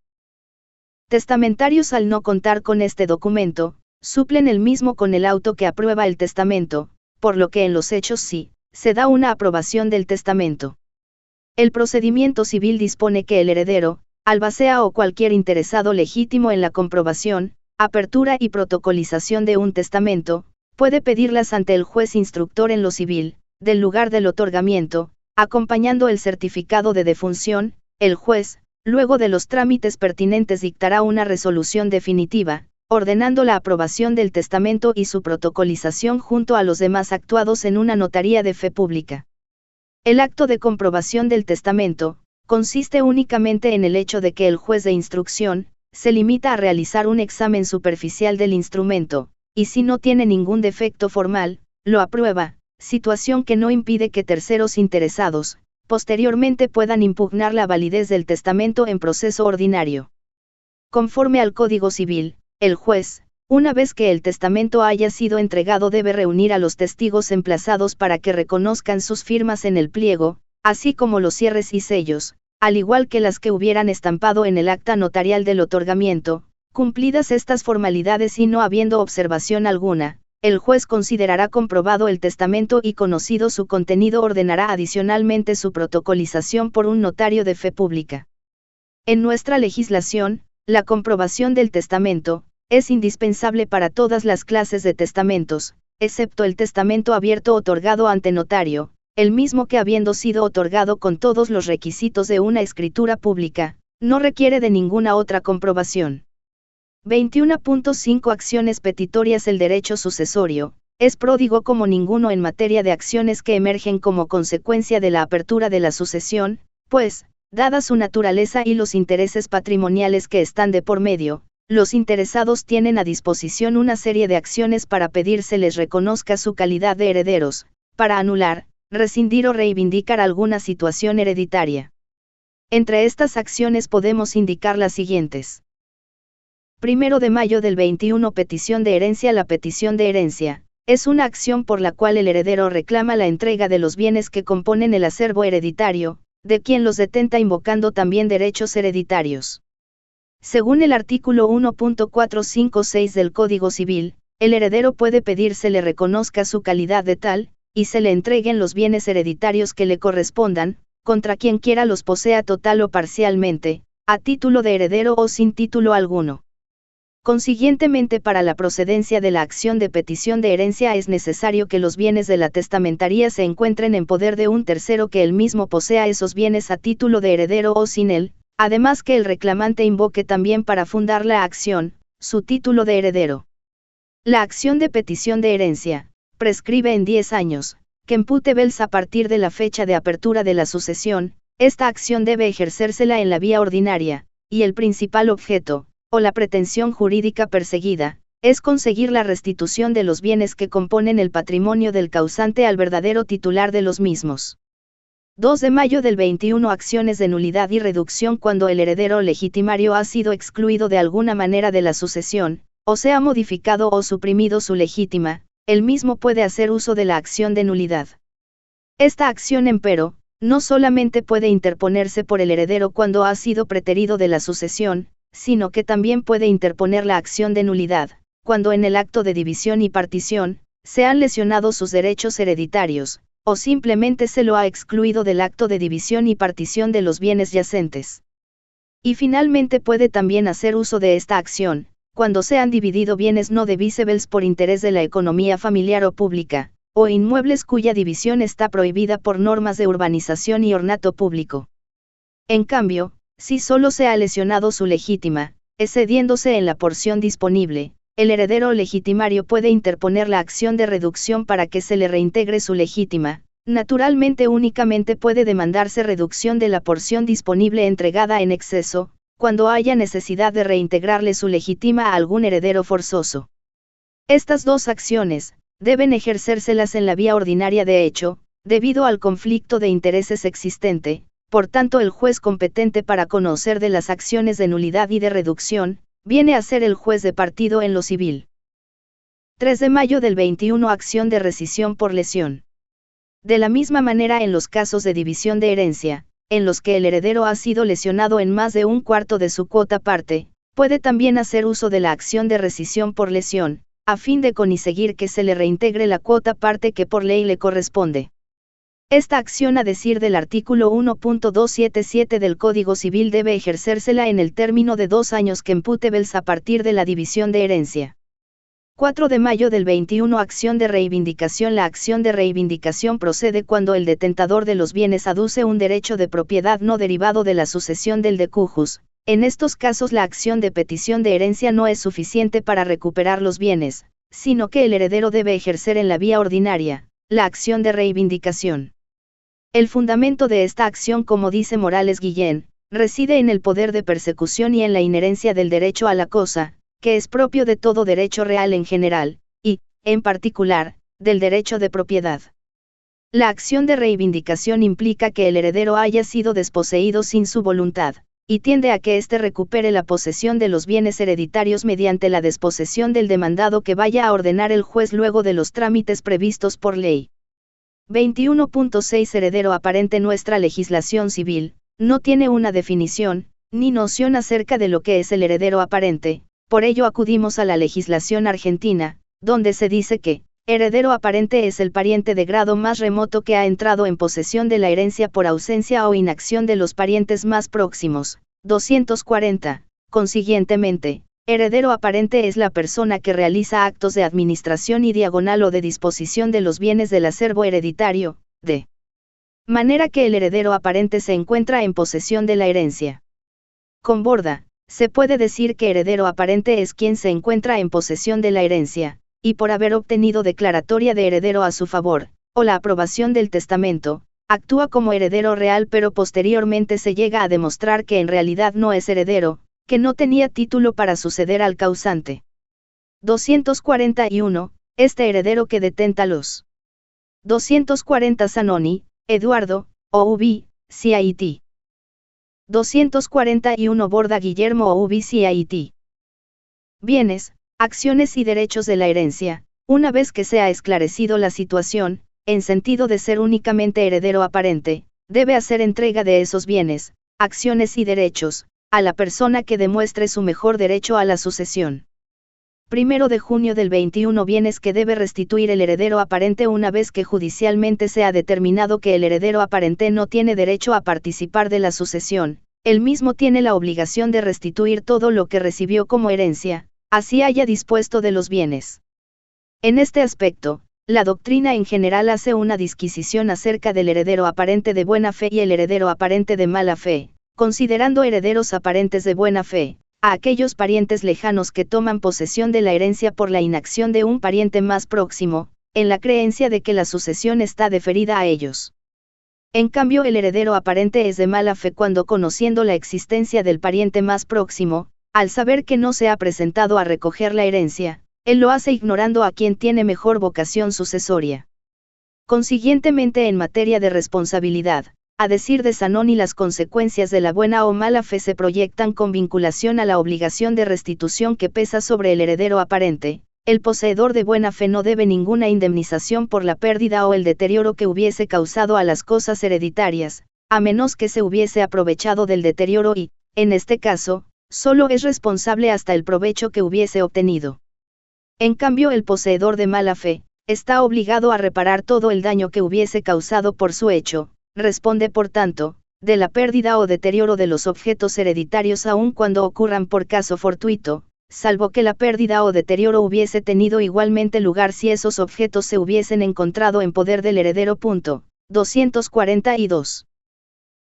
[SPEAKER 1] testamentarios, al no contar con este documento, suplen el mismo con el auto que aprueba el testamento, por lo que en los hechos sí se da una aprobación del testamento. El procedimiento civil dispone que el heredero, albacea o cualquier interesado legítimo en la comprobación, apertura y protocolización de un testamento, puede pedirlas ante el juez instructor en lo civil, del lugar del otorgamiento, acompañando el certificado de defunción. El juez, luego de los trámites pertinentes, dictará una resolución definitiva, ordenando la aprobación del testamento y su protocolización junto a los demás actuados en una notaría de fe pública. El acto de comprobación del testamento consiste únicamente en el hecho de que el juez de instrucción se limita a realizar un examen superficial del instrumento, y si no tiene ningún defecto formal, lo aprueba, situación que no impide que terceros interesados posteriormente puedan impugnar la validez del testamento en proceso ordinario. Conforme al Código Civil, el juez, una vez que el testamento haya sido entregado, debe reunir a los testigos emplazados para que reconozcan sus firmas en el pliego, así como los cierres y sellos, al igual que las que hubieran estampado en el acta notarial del otorgamiento. Cumplidas estas formalidades y no habiendo observación alguna, el juez considerará comprobado el testamento y conocido su contenido, ordenará adicionalmente su protocolización por un notario de fe pública. En nuestra legislación, la comprobación del testamento es indispensable para todas las clases de testamentos, excepto el testamento abierto otorgado ante notario, el mismo que, habiendo sido otorgado con todos los requisitos de una escritura pública, no requiere de ninguna otra comprobación. 21.5 Acciones petitorias. El derecho sucesorio es pródigo como ninguno en materia de acciones que emergen como consecuencia de la apertura de la sucesión, pues, dada su naturaleza y los intereses patrimoniales que están de por medio, los interesados tienen a disposición una serie de acciones para pedir se les reconozca su calidad de herederos, para anular, rescindir o reivindicar alguna situación hereditaria. Entre estas acciones podemos indicar las siguientes. 1 de mayo del 21. Petición de herencia. La petición de herencia es una acción por la cual el heredero reclama la entrega de los bienes que componen el acervo hereditario, de quien los detenta, invocando también derechos hereditarios. Según el artículo 1.456 del Código Civil, el heredero puede pedir se le reconozca su calidad de tal, y se le entreguen los bienes hereditarios que le correspondan, contra quien quiera los posea total o parcialmente, a título de heredero o sin título alguno. Consiguientemente, para la procedencia de la acción de petición de herencia es necesario que los bienes de la testamentaría se encuentren en poder de un tercero que él mismo posea esos bienes a título de heredero o sin él, además que el reclamante invoque también para fundar la acción, su título de heredero. La acción de petición de herencia prescribe en 10 años, que imputebels a partir de la fecha de apertura de la sucesión. Esta acción debe ejercérsela en la vía ordinaria, y el principal objeto, o la pretensión jurídica perseguida, es conseguir la restitución de los bienes que componen el patrimonio del causante al verdadero titular de los mismos. 2 de mayo del 21. Acciones de nulidad y reducción. Cuando el heredero legitimario ha sido excluido de alguna manera de la sucesión, o se ha modificado o suprimido su legítima, él mismo puede hacer uso de la acción de nulidad. Esta acción, empero, no solamente puede interponerse por el heredero cuando ha sido preterido de la sucesión, sino que también puede interponer la acción de nulidad, cuando en el acto de división y partición, se han lesionado sus derechos hereditarios, o simplemente se lo ha excluido del acto de división y partición de los bienes yacentes. Y finalmente puede también hacer uso de esta acción, cuando se han dividido bienes no divisibles por interés de la economía familiar o pública, o inmuebles cuya división está prohibida por normas de urbanización y ornato público. En cambio, si solo se ha lesionado su legítima, excediéndose en la porción disponible, el heredero legitimario puede interponer la acción de reducción para que se le reintegre su legítima. Naturalmente únicamente puede demandarse reducción de la porción disponible entregada en exceso, cuando haya necesidad de reintegrarle su legítima a algún heredero forzoso. Estas dos acciones deben ejercérselas en la vía ordinaria de hecho, debido al conflicto de intereses existente. Por tanto, el juez competente para conocer de las acciones de nulidad y de reducción, viene a ser el juez de partido en lo civil. 3 de mayo del 21. Acción de rescisión por lesión. De la misma manera, en los casos de división de herencia, en los que el heredero ha sido lesionado en más de un cuarto de su cuota parte, puede también hacer uso de la acción de rescisión por lesión, a fin de conseguir que se le reintegre la cuota parte que por ley le corresponde. Esta acción, a decir del artículo 1.277 del Código Civil, debe ejercérsela en el término de 2 años que imputebels a partir de la división de herencia. 4 de mayo del 21. Acción de reivindicación. La acción de reivindicación procede cuando el detentador de los bienes aduce un derecho de propiedad no derivado de la sucesión del decujus. En estos casos la acción de petición de herencia no es suficiente para recuperar los bienes, sino que el heredero debe ejercer en la vía ordinaria la acción de reivindicación. El fundamento de esta acción, como dice Morales Guillén, reside en el poder de persecución y en la inherencia del derecho a la cosa, que es propio de todo derecho real en general, y, en particular, del derecho de propiedad. La acción de reivindicación implica que el heredero haya sido desposeído sin su voluntad, y tiende a que éste recupere la posesión de los bienes hereditarios mediante la desposesión del demandado que vaya a ordenar el juez luego de los trámites previstos por ley. 21.6 Heredero aparente. Nuestra legislación civil no tiene una definición, ni noción acerca de lo que es el heredero aparente, por ello acudimos a la legislación argentina, donde se dice que, heredero aparente es el pariente de grado más remoto que ha entrado en posesión de la herencia por ausencia o inacción de los parientes más próximos. 240. Consiguientemente, heredero aparente es la persona que realiza actos de administración y diagonal o de disposición de los bienes del acervo hereditario, de manera que el heredero aparente se encuentra en posesión de la herencia. Con borda, se puede decir que heredero aparente es quien se encuentra en posesión de la herencia, y por haber obtenido declaratoria de heredero a su favor, o la aprobación del testamento, actúa como heredero real, pero posteriormente se llega a demostrar que en realidad no es heredero, que no tenía título para suceder al causante. 241. Este heredero que detenta los 240 Zanoni, Eduardo, OUB, CIT. 241 Borda Guillermo, OUB, CIT. bienes, acciones y derechos de la herencia, una vez que se ha esclarecido la situación, en sentido de ser únicamente heredero aparente, debe hacer entrega de esos bienes, acciones y derechos, a la persona que demuestre su mejor derecho a la sucesión. 1 de junio del 21 bienes que debe restituir el heredero aparente una vez que judicialmente se ha determinado que el heredero aparente no tiene derecho a participar de la sucesión, él mismo tiene la obligación de restituir todo lo que recibió como herencia, así haya dispuesto de los bienes. En este aspecto, la doctrina en general hace una disquisición acerca del heredero aparente de buena fe y el heredero aparente de mala fe, considerando herederos aparentes de buena fe a aquellos parientes lejanos que toman posesión de la herencia por la inacción de un pariente más próximo, en la creencia de que la sucesión está deferida a ellos. En cambio, el heredero aparente es de mala fe cuando, conociendo la existencia del pariente más próximo, al saber que no se ha presentado a recoger la herencia, él lo hace ignorando a quien tiene mejor vocación sucesoria. Consiguientemente, en materia de responsabilidad, a decir de Zanoni, las consecuencias de la buena o mala fe se proyectan con vinculación a la obligación de restitución que pesa sobre el heredero aparente. El poseedor de buena fe no debe ninguna indemnización por la pérdida o el deterioro que hubiese causado a las cosas hereditarias, a menos que se hubiese aprovechado del deterioro y, en este caso, solo es responsable hasta el provecho que hubiese obtenido. En cambio, el poseedor de mala fe está obligado a reparar todo el daño que hubiese causado por su hecho. Responde, por tanto, de la pérdida o deterioro de los objetos hereditarios aun cuando ocurran por caso fortuito, salvo que la pérdida o deterioro hubiese tenido igualmente lugar si esos objetos se hubiesen encontrado en poder del heredero. 242.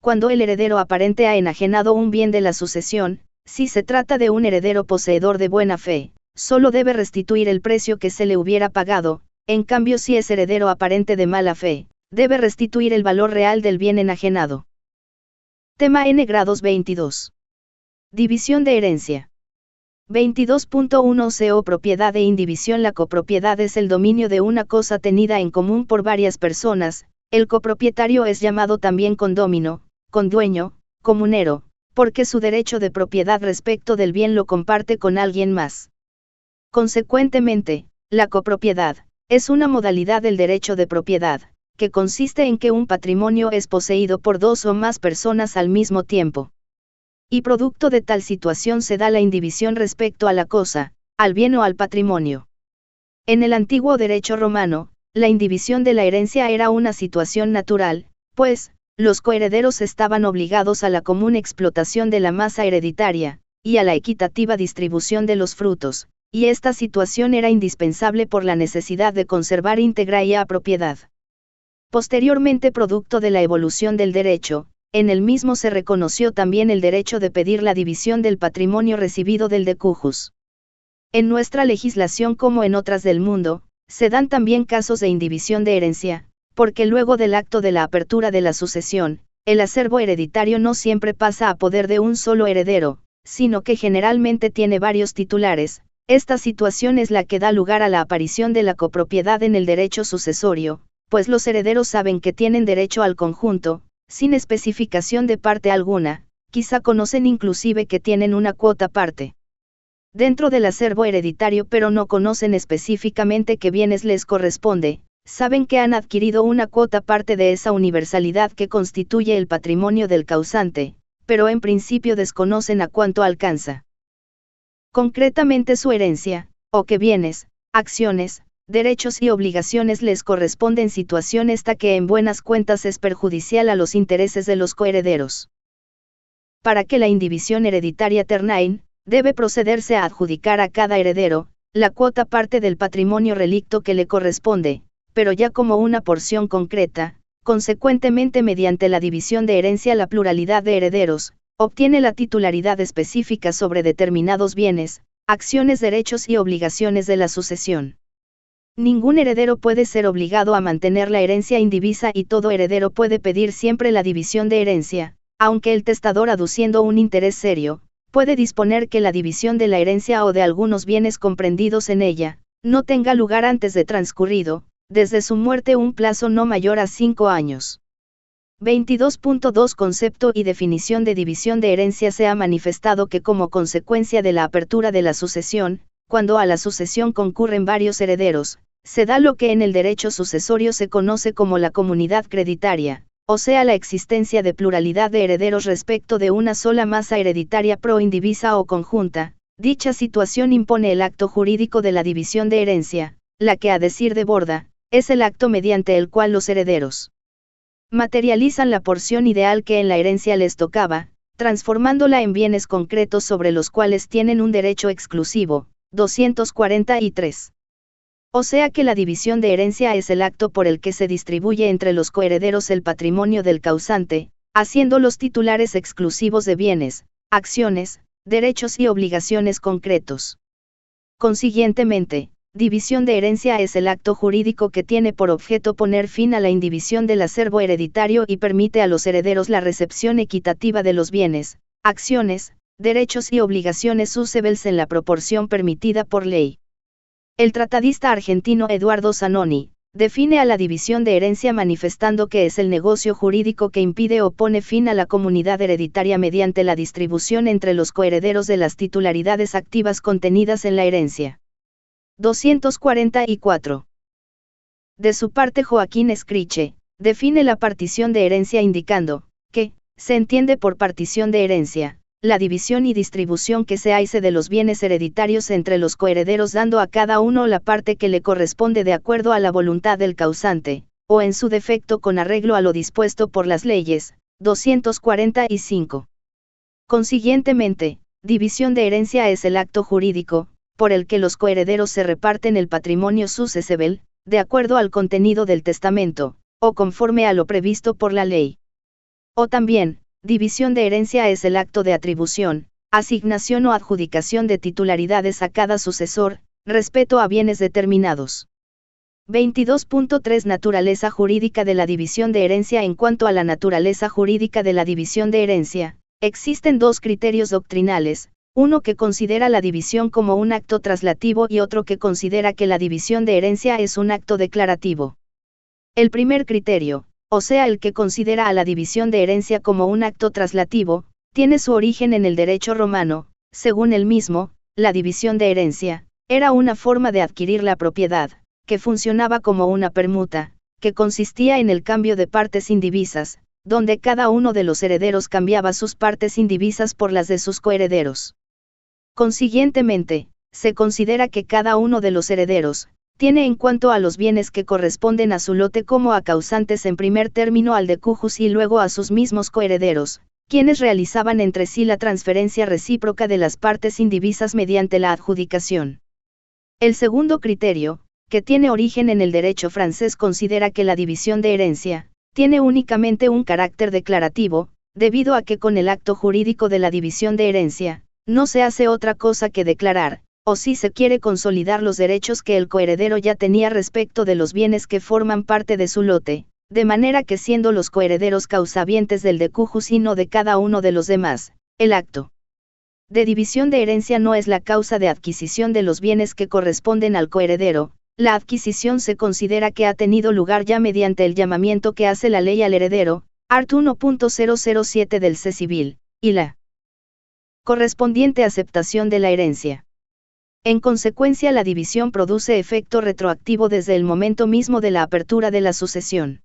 [SPEAKER 1] Cuando el heredero aparente ha enajenado un bien de la sucesión, si se trata de un heredero poseedor de buena fe, solo debe restituir el precio que se le hubiera pagado. En cambio, si es heredero aparente de mala fe, debe restituir el valor real del bien enajenado. Tema N grados 22. División de herencia. 22.1 CO Propiedad e indivisión. La copropiedad es el dominio de una cosa tenida en común por varias personas. El copropietario es llamado también condómino, condueño, comunero, porque su derecho de propiedad respecto del bien lo comparte con alguien más. Consecuentemente, la copropiedad es una modalidad del derecho de propiedad, que consiste en que un patrimonio es poseído por dos o más personas al mismo tiempo. Y producto de tal situación se da la indivisión respecto a la cosa, al bien o al patrimonio. En el antiguo derecho romano, la indivisión de la herencia era una situación natural, pues, los coherederos estaban obligados a la común explotación de la masa hereditaria, y a la equitativa distribución de los frutos, y esta situación era indispensable por la necesidad de conservar íntegra y a propiedad. Posteriormente, producto de la evolución del derecho, en el mismo se reconoció también el derecho de pedir la división del patrimonio recibido del decujus. En nuestra legislación, como en otras del mundo, se dan también casos de indivisión de herencia, porque luego del acto de la apertura de la sucesión, el acervo hereditario no siempre pasa a poder de un solo heredero, sino que generalmente tiene varios titulares. Esta situación es la que da lugar a la aparición de la copropiedad en el derecho sucesorio, pues los herederos saben que tienen derecho al conjunto, sin especificación de parte alguna, quizá conocen inclusive que tienen una cuota parte dentro del acervo hereditario, pero no conocen específicamente qué bienes les corresponde. Saben que han adquirido una cuota parte de esa universalidad que constituye el patrimonio del causante, pero en principio desconocen a cuánto alcanza concretamente su herencia, o qué bienes, acciones, derechos y obligaciones les corresponden, situación esta que en buenas cuentas es perjudicial a los intereses de los coherederos. Para que la indivisión hereditaria ternain, debe procederse a adjudicar a cada heredero la cuota parte del patrimonio relicto que le corresponde, pero ya como una porción concreta. Consecuentemente, mediante la división de herencia, la pluralidad de herederos obtiene la titularidad específica sobre determinados bienes, acciones, derechos y obligaciones de la sucesión. Ningún heredero puede ser obligado a mantener la herencia indivisa y todo heredero puede pedir siempre la división de herencia, aunque el testador, aduciendo un interés serio, puede disponer que la división de la herencia o de algunos bienes comprendidos en ella, no tenga lugar antes de transcurrido, desde su muerte, un plazo no mayor a 5 años. 22.2 Concepto y definición de división de herencia. Se ha manifestado que como consecuencia de la apertura de la sucesión, cuando a la sucesión concurren varios herederos, se da lo que en el derecho sucesorio se conoce como la comunidad creditaria, o sea la existencia de pluralidad de herederos respecto de una sola masa hereditaria proindivisa o conjunta. Dicha situación impone el acto jurídico de la división de herencia, la que a decir de Borda, es el acto mediante el cual los herederos materializan la porción ideal que en la herencia les tocaba, transformándola en bienes concretos sobre los cuales tienen un derecho exclusivo. 243. O sea que la división de herencia es el acto por el que se distribuye entre los coherederos el patrimonio del causante, haciendo los titulares exclusivos de bienes, acciones, derechos y obligaciones concretos. Consiguientemente, división de herencia es el acto jurídico que tiene por objeto poner fin a la indivisión del acervo hereditario y permite a los herederos la recepción equitativa de los bienes, acciones, derechos y obligaciones sucesables en la proporción permitida por ley. El tratadista argentino Eduardo Zanoni define a la división de herencia manifestando que es el negocio jurídico que impide o pone fin a la comunidad hereditaria mediante la distribución entre los coherederos de las titularidades activas contenidas en la herencia. 244. De su parte Joaquín Escriche define la partición de herencia indicando que se entiende por partición de herencia la división y distribución que se hace de los bienes hereditarios entre los coherederos dando a cada uno la parte que le corresponde de acuerdo a la voluntad del causante, o en su defecto con arreglo a lo dispuesto por las leyes. 245. Consiguientemente, división de herencia es el acto jurídico, por el que los coherederos se reparten el patrimonio sucesible, de acuerdo al contenido del testamento, o conforme a lo previsto por la ley. O también, división de herencia es el acto de atribución, asignación o adjudicación de titularidades a cada sucesor, respeto a bienes determinados. 22.3 Naturaleza jurídica de la división de herencia. En cuanto a la naturaleza jurídica de la división de herencia, existen dos criterios doctrinales, uno que considera la división como un acto traslativo y otro que considera que la división de herencia es un acto declarativo. El primer criterio, o sea el que considera a la división de herencia como un acto traslativo, tiene su origen en el derecho romano. Según el mismo, la división de herencia era una forma de adquirir la propiedad, que funcionaba como una permuta, que consistía en el cambio de partes indivisas, donde cada uno de los herederos cambiaba sus partes indivisas por las de sus coherederos. Consiguientemente, se considera que cada uno de los herederos tiene en cuanto a los bienes que corresponden a su lote como a causantes en primer término al decujus y luego a sus mismos coherederos, quienes realizaban entre sí la transferencia recíproca de las partes indivisas mediante la adjudicación. El segundo criterio, que tiene origen en el derecho francés, considera que la división de herencia tiene únicamente un carácter declarativo, debido a que con el acto jurídico de la división de herencia, no se hace otra cosa que declarar, o si se quiere consolidar los derechos que el coheredero ya tenía respecto de los bienes que forman parte de su lote, de manera que siendo los coherederos causavientes del decujus y no de cada uno de los demás, el acto de división de herencia no es la causa de adquisición de los bienes que corresponden al coheredero. La adquisición se considera que ha tenido lugar ya mediante el llamamiento que hace la ley al heredero, art. 1.007 del C. Civil, y la correspondiente aceptación de la herencia. En consecuencia, la división produce efecto retroactivo desde el momento mismo de la apertura de la sucesión.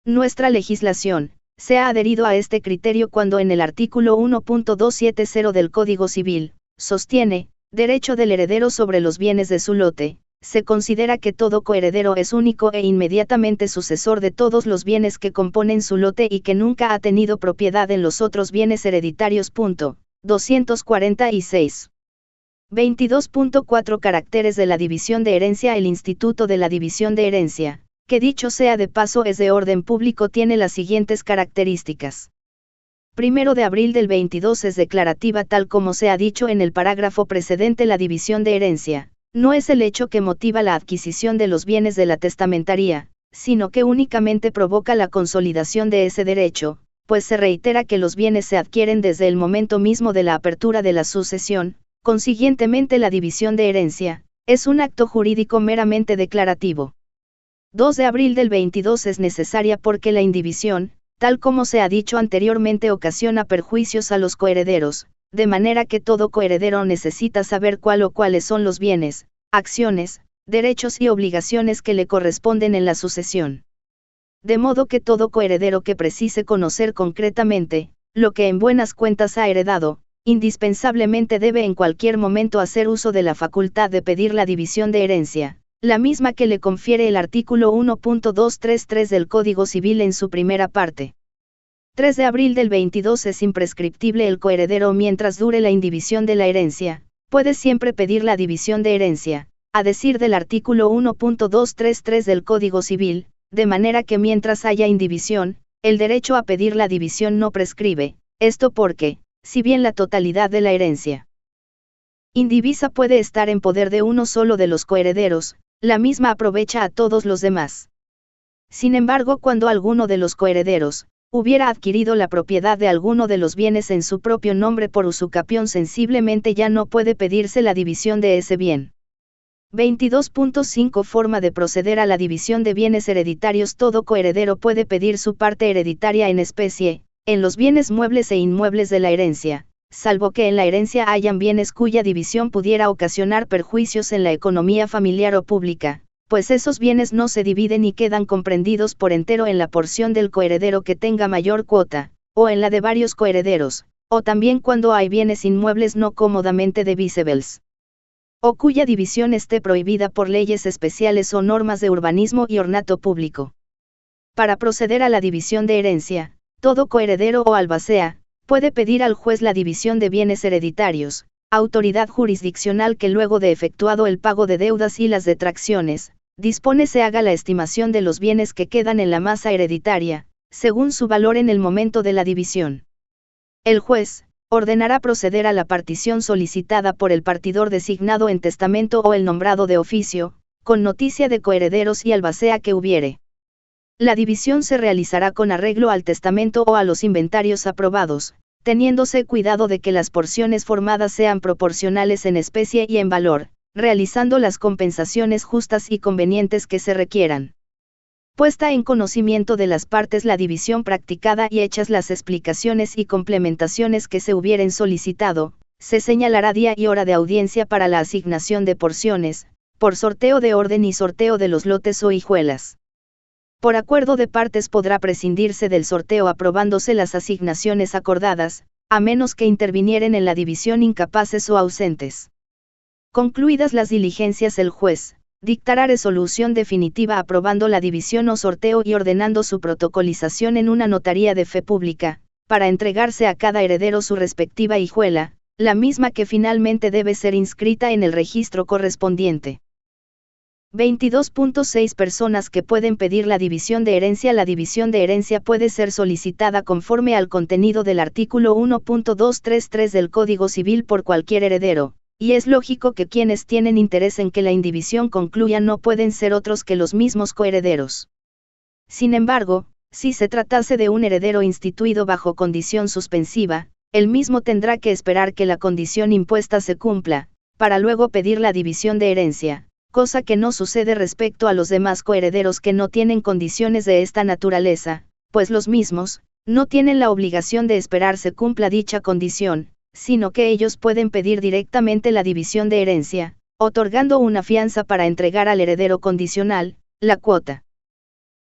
[SPEAKER 1] Nuestra legislación se ha adherido a este criterio cuando en el artículo 1.270 del Código Civil sostiene derecho del heredero sobre los bienes de su lote. Se considera que todo coheredero es único e inmediatamente sucesor de todos los bienes que componen su lote y que nunca ha tenido propiedad en los otros bienes hereditarios. 246. 22.4 Caracteres de la división de herencia. El instituto de la división de herencia, que dicho sea de paso es de orden público, tiene las siguientes características. 1 de abril del 22 es declarativa, tal como se ha dicho en el parágrafo precedente. La división de herencia no es el hecho que motiva la adquisición de los bienes de la testamentaría, sino que únicamente provoca la consolidación de ese derecho, pues se reitera que los bienes se adquieren desde el momento mismo de la apertura de la sucesión. Consiguientemente, la división de herencia es un acto jurídico meramente declarativo. 2 de abril del 22 es necesaria porque la indivisión, tal como se ha dicho anteriormente, ocasiona perjuicios a los coherederos, de manera que todo coheredero necesita saber cuál o cuáles son los bienes, acciones, derechos y obligaciones que le corresponden en la sucesión. De modo que todo coheredero que precise conocer concretamente lo que en buenas cuentas ha heredado, indispensablemente debe en cualquier momento hacer uso de la facultad de pedir la división de herencia, la misma que le confiere el artículo 1.233 del Código Civil en su primera parte. 3 de abril del 22 es imprescriptible el coheredero mientras dure la indivisión de la herencia, puede siempre pedir la división de herencia, a decir del artículo 1.233 del Código Civil, de manera que mientras haya indivisión, el derecho a pedir la división no prescribe, esto porque, si bien la totalidad de la herencia indivisa puede estar en poder de uno solo de los coherederos, la misma aprovecha a todos los demás. Sin embargo, cuando alguno de los coherederos hubiera adquirido la propiedad de alguno de los bienes en su propio nombre por usucapión, sensiblemente ya no puede pedirse la división de ese bien. 22.5 Forma de proceder a la división de bienes hereditarios. Todo coheredero puede pedir su parte hereditaria en especie, en los bienes muebles e inmuebles de la herencia, salvo que en la herencia hayan bienes cuya división pudiera ocasionar perjuicios en la economía familiar o pública, pues esos bienes no se dividen y quedan comprendidos por entero en la porción del coheredero que tenga mayor cuota, o en la de varios coherederos, o también cuando hay bienes inmuebles no cómodamente divisibles, o cuya división esté prohibida por leyes especiales o normas de urbanismo y ornato público. Para proceder a la división de herencia, todo coheredero o albacea puede pedir al juez la división de bienes hereditarios, autoridad jurisdiccional que luego de efectuado el pago de deudas y las detracciones, dispone se haga la estimación de los bienes que quedan en la masa hereditaria, según su valor en el momento de la división. El juez ordenará proceder a la partición solicitada por el partidor designado en testamento o el nombrado de oficio, con noticia de coherederos y albacea que hubiere. La división se realizará con arreglo al testamento o a los inventarios aprobados, teniéndose cuidado de que las porciones formadas sean proporcionales en especie y en valor, realizando las compensaciones justas y convenientes que se requieran. Puesta en conocimiento de las partes la división practicada y hechas las explicaciones y complementaciones que se hubieren solicitado, se señalará día y hora de audiencia para la asignación de porciones, por sorteo de orden y sorteo de los lotes o hijuelas. Por acuerdo de partes podrá prescindirse del sorteo aprobándose las asignaciones acordadas, a menos que intervinieren en la división incapaces o ausentes. Concluidas las diligencias, el juez dictará resolución definitiva aprobando la división o sorteo y ordenando su protocolización en una notaría de fe pública, para entregarse a cada heredero su respectiva hijuela, la misma que finalmente debe ser inscrita en el registro correspondiente. 22.6 Personas que pueden pedir la división de herencia. La división de herencia puede ser solicitada conforme al contenido del artículo 1.233 del Código Civil por cualquier heredero, y es lógico que quienes tienen interés en que la indivisión concluya no pueden ser otros que los mismos coherederos. Sin embargo, si se tratase de un heredero instituido bajo condición suspensiva, el mismo tendrá que esperar que la condición impuesta se cumpla, para luego pedir la división de herencia, cosa que no sucede respecto a los demás coherederos que no tienen condiciones de esta naturaleza, pues los mismos no tienen la obligación de esperar se cumpla dicha condición, sino que ellos pueden pedir directamente la división de herencia, otorgando una fianza para entregar al heredero condicional la cuota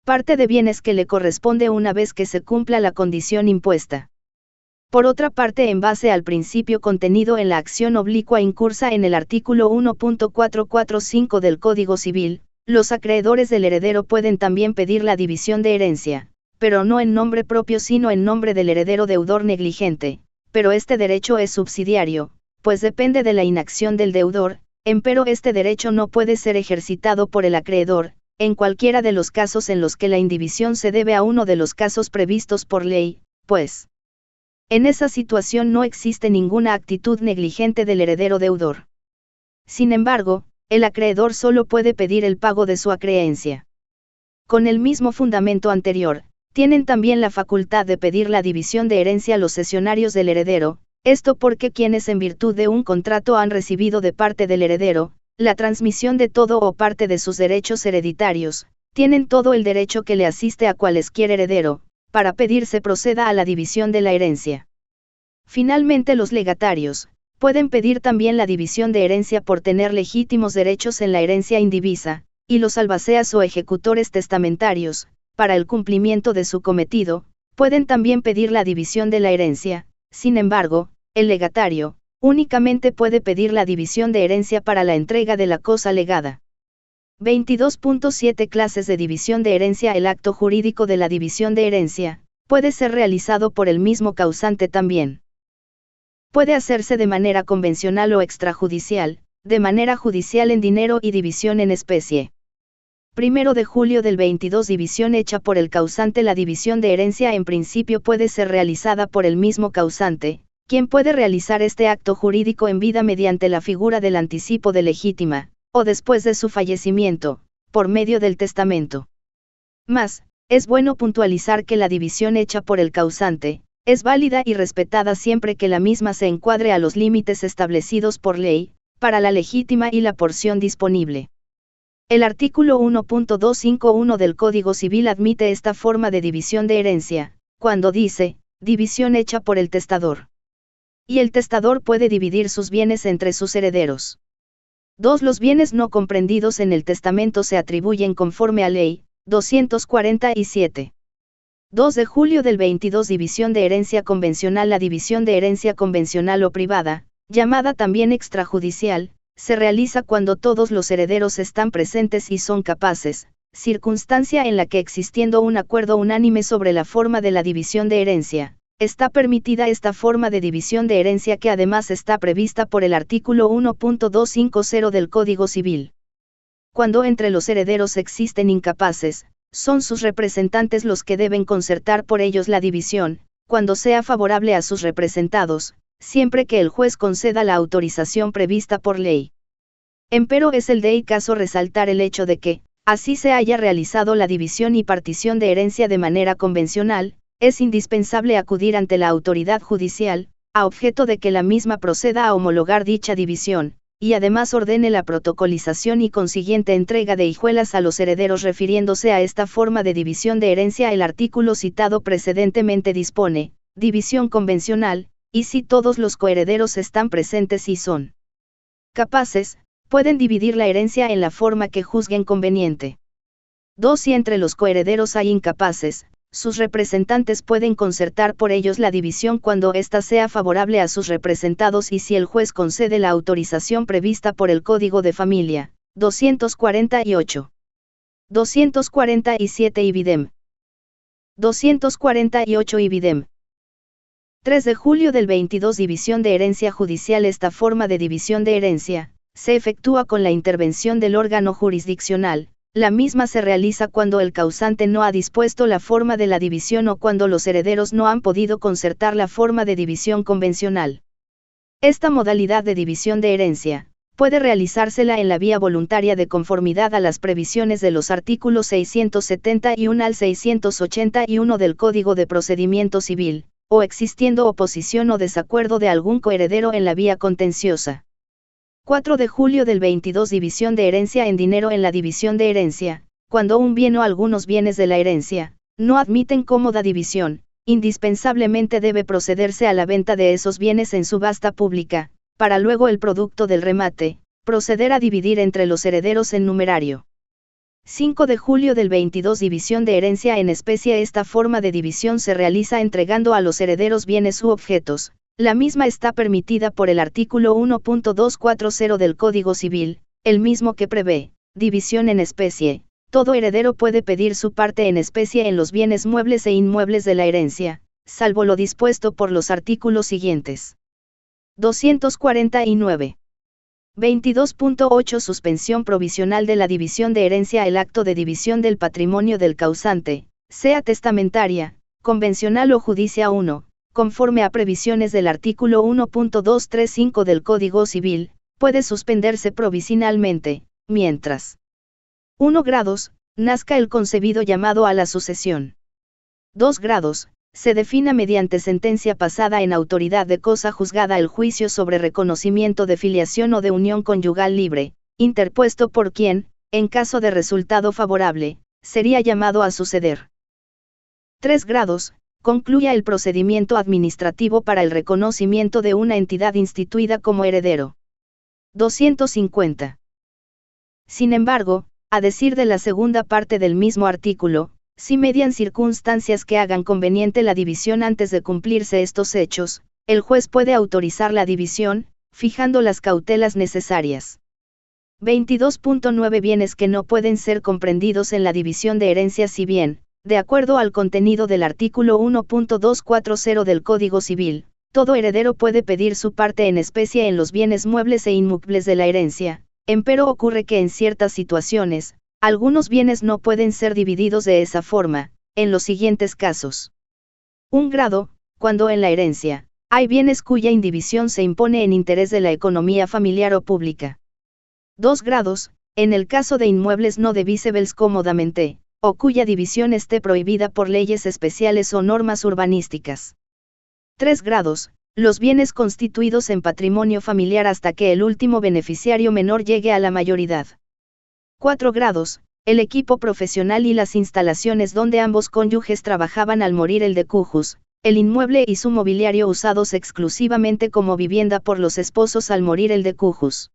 [SPEAKER 1] parte de bienes que le corresponde una vez que se cumpla la condición impuesta. Por otra parte, en base al principio contenido en la acción oblicua incursa en el artículo 1.445 del Código Civil, los acreedores del heredero pueden también pedir la división de herencia, pero no en nombre propio sino en nombre del heredero deudor negligente. Pero este derecho es subsidiario, pues depende de la inacción del deudor, empero este derecho no puede ser ejercitado por el acreedor, en cualquiera de los casos en los que la indivisión se debe a uno de los casos previstos por ley, pues en esa situación no existe ninguna actitud negligente del heredero deudor. Sin embargo, el acreedor solo puede pedir el pago de su acreencia. Con el mismo fundamento anterior, tienen también la facultad de pedir la división de herencia a los cesionarios del heredero, esto porque quienes en virtud de un contrato han recibido de parte del heredero, la transmisión de todo o parte de sus derechos hereditarios, tienen todo el derecho que le asiste a cualesquier heredero, para pedir se proceda a la división de la herencia. Finalmente, los legatarios pueden pedir también la división de herencia por tener legítimos derechos en la herencia indivisa, y los albaceas o ejecutores testamentarios, para el cumplimiento de su cometido, pueden también pedir la división de la herencia. Sin embargo, el legatario únicamente puede pedir la división de herencia para la entrega de la cosa legada. 22.7 Clases de división de herencia. El acto jurídico de la división de herencia puede ser realizado por el mismo causante también. Puede hacerse de manera convencional o extrajudicial, de manera judicial en dinero y división en especie. 1 de julio del 22 División hecha por el causante. La división de herencia en principio puede ser realizada por el mismo causante, quien puede realizar este acto jurídico en vida mediante la figura del anticipo de legítima, o después de su fallecimiento, por medio del testamento. Mas, es bueno puntualizar que la división hecha por el causante es válida y respetada siempre que la misma se encuadre a los límites establecidos por ley, para la legítima y la porción disponible. El artículo 1.251 del Código Civil admite esta forma de división de herencia, cuando dice, división hecha por el testador. Y el testador puede dividir sus bienes entre sus herederos. 2. Los bienes no comprendidos en el testamento se atribuyen conforme a Ley 247. 2 de julio del 22 División de herencia convencional. La división de herencia convencional o privada, llamada también extrajudicial, se realiza cuando todos los herederos están presentes y son capaces, circunstancia en la que existiendo un acuerdo unánime sobre la forma de la división de herencia, está permitida esta forma de división de herencia que además está prevista por el artículo 1.250 del Código Civil. Cuando entre los herederos existen incapaces, son sus representantes los que deben concertar por ellos la división, cuando sea favorable a sus representados, siempre que el juez conceda la autorización prevista por ley. Empero es el de caso resaltar el hecho de que, así se haya realizado la división y partición de herencia de manera convencional, es indispensable acudir ante la autoridad judicial, a objeto de que la misma proceda a homologar dicha división, y además ordene la protocolización y consiguiente entrega de hijuelas a los herederos. Refiriéndose a esta forma de división de herencia, el artículo citado precedentemente dispone, división convencional, y si todos los coherederos están presentes y son capaces, pueden dividir la herencia en la forma que juzguen conveniente. 2. Si entre los coherederos hay incapaces, sus representantes pueden concertar por ellos la división cuando ésta sea favorable a sus representados y si el juez concede la autorización prevista por el Código de Familia, 248. 247 Ibidem. 248 Ibidem. 3 de julio del 22 División de herencia judicial. Esta forma de división de herencia se efectúa con la intervención del órgano jurisdiccional. La misma se realiza cuando el causante no ha dispuesto la forma de la división o cuando los herederos no han podido concertar la forma de división convencional. Esta modalidad de división de herencia puede realizársela en la vía voluntaria de conformidad a las previsiones de los artículos 671 al 681 del Código de Procedimiento Civil, o existiendo oposición o desacuerdo de algún coheredero en la vía contenciosa. 4 de julio del 22 División de herencia en dinero. En la división de herencia, cuando un bien o algunos bienes de la herencia no admiten cómoda división, indispensablemente debe procederse a la venta de esos bienes en subasta pública, para luego el producto del remate, proceder a dividir entre los herederos en numerario. 5 de julio del 22 División de herencia en especie. Esta forma de división se realiza entregando a los herederos bienes u objetos. La misma está permitida por el artículo 1.240 del Código Civil, el mismo que prevé, división en especie. Todo heredero puede pedir su parte en especie en los bienes muebles e inmuebles de la herencia, salvo lo dispuesto por los artículos siguientes. 249. 22.8 Suspensión provisional de la división de herencia. El acto de división del patrimonio del causante, sea testamentaria, convencional o judicia 1, conforme a previsiones del artículo 1.235 del Código Civil, puede suspenderse provisionalmente, mientras 1 grados, nazca el concebido llamado a la sucesión. 2 grados, se defina mediante sentencia pasada en autoridad de cosa juzgada el juicio sobre reconocimiento de filiación o de unión conyugal libre, interpuesto por quien, en caso de resultado favorable, sería llamado a suceder. 3 grados, concluya el procedimiento administrativo para el reconocimiento de una entidad instituida como heredero. 250. Sin embargo, a decir de la segunda parte del mismo artículo, si median circunstancias que hagan conveniente la división antes de cumplirse estos hechos, el juez puede autorizar la división, fijando las cautelas necesarias. 22.9 Bienes que no pueden ser comprendidos en la división de herencia si bien, de acuerdo al contenido del artículo 1.240 del Código Civil, todo heredero puede pedir su parte en especie en los bienes muebles e inmuebles de la herencia, empero ocurre que en ciertas situaciones, algunos bienes no pueden ser divididos de esa forma, en los siguientes casos. 1 grado, cuando en la herencia, hay bienes cuya indivisión se impone en interés de la economía familiar o pública. 2 grados, en el caso de inmuebles no divisibles cómodamente, o cuya división esté prohibida por leyes especiales o normas urbanísticas. 3 grados, los bienes constituidos en patrimonio familiar hasta que el último beneficiario menor llegue a la mayoridad. 4 grados, el equipo profesional y las instalaciones donde ambos cónyuges trabajaban al morir el decujus, el inmueble y su mobiliario usados exclusivamente como vivienda por los esposos al morir el decujus.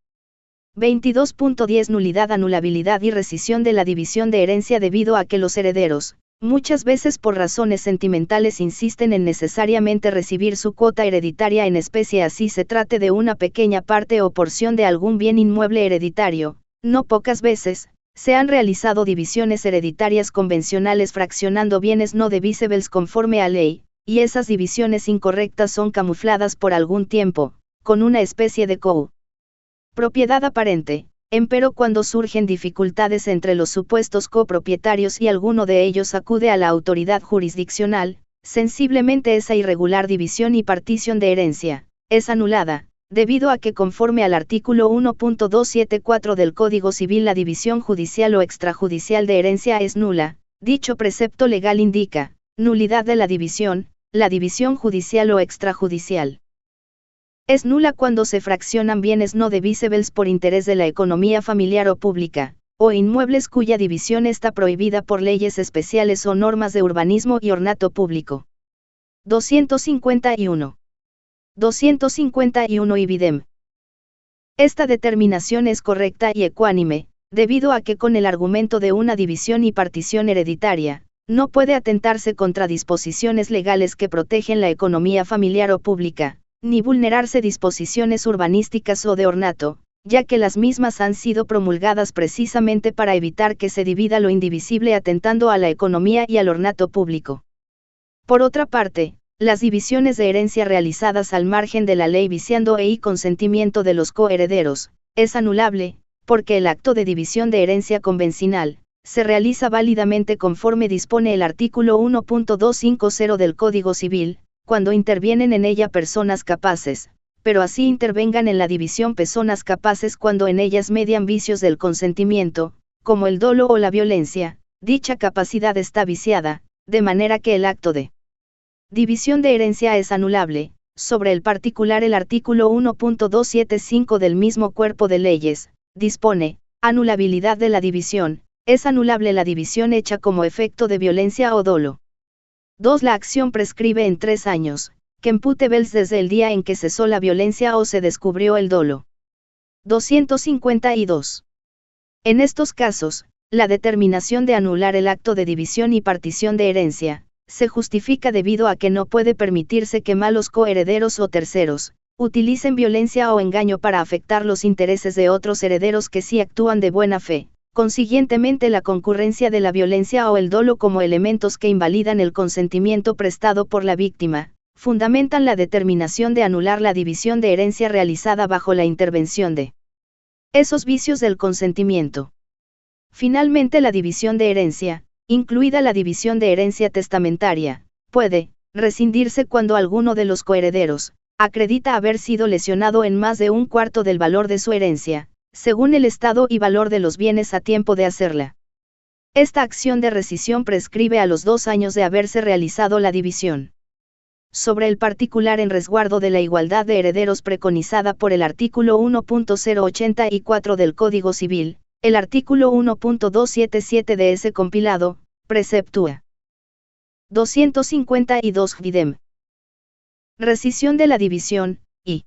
[SPEAKER 1] 22.10 Nulidad, anulabilidad y rescisión de la división de herencia debido a que los herederos, muchas veces por razones sentimentales, insisten en necesariamente recibir su cuota hereditaria en especie así se trate de una pequeña parte o porción de algún bien inmueble hereditario. No pocas veces, se han realizado divisiones hereditarias convencionales fraccionando bienes no divisibles conforme a ley, y esas divisiones incorrectas son camufladas por algún tiempo, con una especie de propiedad aparente, empero cuando surgen dificultades entre los supuestos copropietarios y alguno de ellos acude a la autoridad jurisdiccional, sensiblemente esa irregular división y partición de herencia, es anulada, debido a que conforme al artículo 1.274 del Código Civil la división judicial o extrajudicial de herencia es nula, dicho precepto legal indica, nulidad de la división judicial o extrajudicial. Es nula cuando se fraccionan bienes no divisibles por interés de la economía familiar o pública, o inmuebles cuya división está prohibida por leyes especiales o normas de urbanismo y ornato público. 251. 251 Ibidem. Esta determinación es correcta y ecuánime, debido a que con el argumento de una división y partición hereditaria, no puede atentarse contra disposiciones legales que protegen la economía familiar o pública, ni vulnerarse disposiciones urbanísticas o de ornato, ya que las mismas han sido promulgadas precisamente para evitar que se divida lo indivisible atentando a la economía y al ornato público. Por otra parte, las divisiones de herencia realizadas al margen de la ley viciando y consentimiento de los coherederos, es anulable, porque el acto de división de herencia convencional, se realiza válidamente conforme dispone el artículo 1.250 del Código Civil, cuando intervienen en ella personas capaces, pero así intervengan en la división personas capaces cuando en ellas median vicios del consentimiento, como el dolo o la violencia, dicha capacidad está viciada, de manera que el acto de división de herencia es anulable. Sobre el particular el artículo 1.275 del mismo cuerpo de leyes, dispone, anulabilidad de la división, es anulable la división hecha como efecto de violencia o dolo. 2. La acción prescribe en 3 años, que imputables desde el día en que cesó la violencia o se descubrió el dolo. 252. En estos casos, la determinación de anular el acto de división y partición de herencia, se justifica debido a que no puede permitirse que malos coherederos o terceros, utilicen violencia o engaño para afectar los intereses de otros herederos que sí actúan de buena fe. Consiguientemente la concurrencia de la violencia o el dolo como elementos que invalidan el consentimiento prestado por la víctima, fundamentan la determinación de anular la división de herencia realizada bajo la intervención de esos vicios del consentimiento. Finalmente la división de herencia, incluida la división de herencia testamentaria, puede rescindirse cuando alguno de los coherederos acredita haber sido lesionado en más de un cuarto del valor de su herencia, según el estado y valor de los bienes a tiempo de hacerla. Esta acción de rescisión prescribe a los 2 años de haberse realizado la división. Sobre el particular en resguardo de la igualdad de herederos preconizada por el artículo 1.084 del Código Civil, el artículo 1.277 de ese compilado, preceptúa 252 videm. Rescisión de la división, y.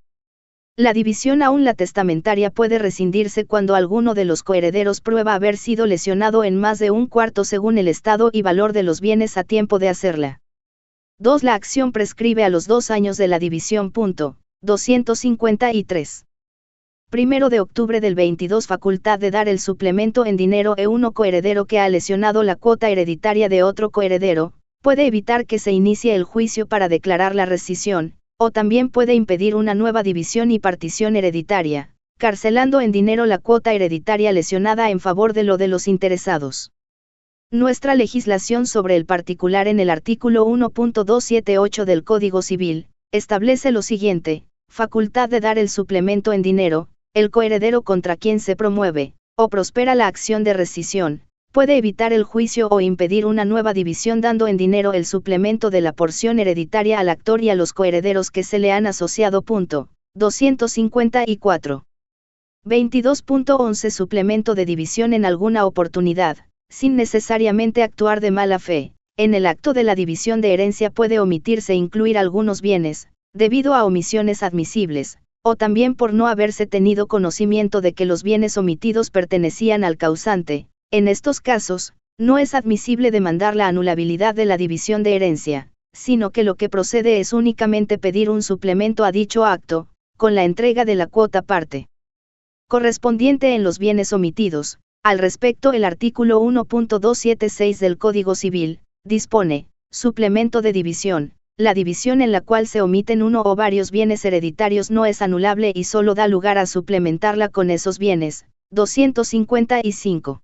[SPEAKER 1] La división aún la testamentaria puede rescindirse cuando alguno de los coherederos prueba haber sido lesionado en más de un cuarto según el estado y valor de los bienes a tiempo de hacerla. 2. La acción prescribe a los 2 años de la división. 253. 1 de octubre del 22. Facultad de dar el suplemento en dinero a uno coheredero que ha lesionado la cuota hereditaria de otro coheredero, puede evitar que se inicie el juicio para declarar la rescisión, o también puede impedir una nueva división y partición hereditaria, carcelando en dinero la cuota hereditaria lesionada en favor de los interesados. Nuestra legislación sobre el particular en el artículo 1.278 del Código Civil, establece lo siguiente: facultad de dar el suplemento en dinero, el coheredero contra quien se promueve, o prospera la acción de rescisión, puede evitar el juicio o impedir una nueva división dando en dinero el suplemento de la porción hereditaria al actor y a los coherederos que se le han asociado. 254. 22.11 Suplemento de división en alguna oportunidad, sin necesariamente actuar de mala fe. En el acto de la división de herencia puede omitirse incluir algunos bienes, debido a omisiones admisibles, o también por no haberse tenido conocimiento de que los bienes omitidos pertenecían al causante. En estos casos, no es admisible demandar la anulabilidad de la división de herencia, sino que lo que procede es únicamente pedir un suplemento a dicho acto, con la entrega de la cuota parte correspondiente en los bienes omitidos. Al respecto, el artículo 1.276 del Código Civil, dispone: suplemento de división. La división en la cual se omiten uno o varios bienes hereditarios no es anulable y solo da lugar a suplementarla con esos bienes. 255.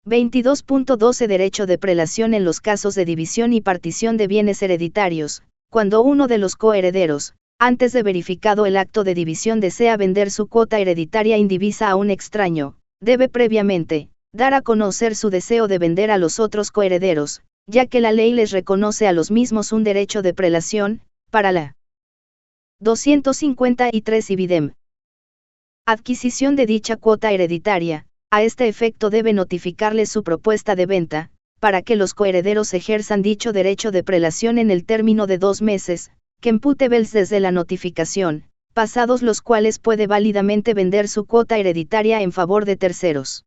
[SPEAKER 1] 22.12 Derecho de prelación en los casos de división y partición de bienes hereditarios, cuando uno de los coherederos, antes de verificado el acto de división, desea vender su cuota hereditaria indivisa a un extraño, debe previamente dar a conocer su deseo de vender a los otros coherederos, ya que la ley les reconoce a los mismos un derecho de prelación, para la 253 ibidem. Adquisición de dicha cuota hereditaria. A este efecto debe notificarle su propuesta de venta, para que los coherederos ejerzan dicho derecho de prelación en el término de 2 meses, computables desde la notificación, pasados los cuales puede válidamente vender su cuota hereditaria en favor de terceros.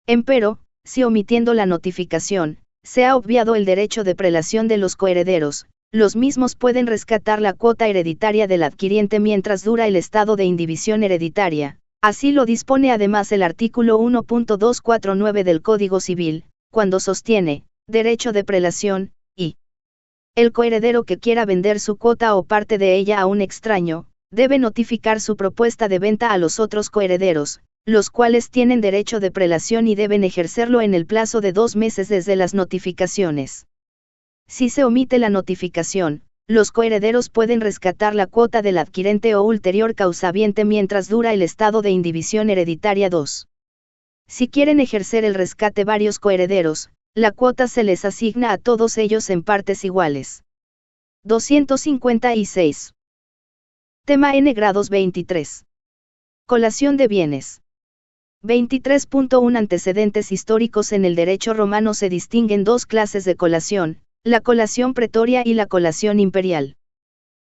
[SPEAKER 1] Empero, si omitiendo la notificación, se ha obviado el derecho de prelación de los coherederos, los mismos pueden rescatar la cuota hereditaria del adquiriente mientras dura el estado de indivisión hereditaria. Así lo dispone además el artículo 1.249 del Código Civil, cuando sostiene derecho de prelación, y el coheredero que quiera vender su cuota o parte de ella a un extraño, debe notificar su propuesta de venta a los otros coherederos, los cuales tienen derecho de prelación y deben ejercerlo en el plazo de 2 meses desde las notificaciones. Si se omite la notificación, los coherederos pueden rescatar la cuota del adquirente o ulterior causaviente mientras dura el estado de indivisión hereditaria. 2. Si quieren ejercer el rescate varios coherederos, la cuota se les asigna a todos ellos en partes iguales. 256. Tema N grados 23. Colación de bienes. 23.1 Antecedentes históricos. En el derecho romano se distinguen 2 clases de colación: la colación pretoria y la colación imperial.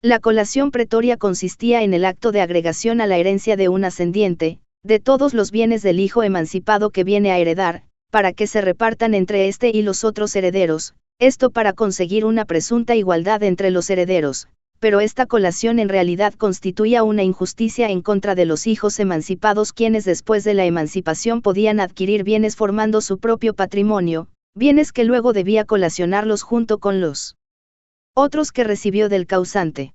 [SPEAKER 1] La colación pretoria consistía en el acto de agregación a la herencia de un ascendiente, de todos los bienes del hijo emancipado que viene a heredar, para que se repartan entre este y los otros herederos, esto para conseguir una presunta igualdad entre los herederos, pero esta colación en realidad constituía una injusticia en contra de los hijos emancipados, quienes después de la emancipación podían adquirir bienes formando su propio patrimonio, bienes que luego debía colacionarlos junto con los otros que recibió del causante.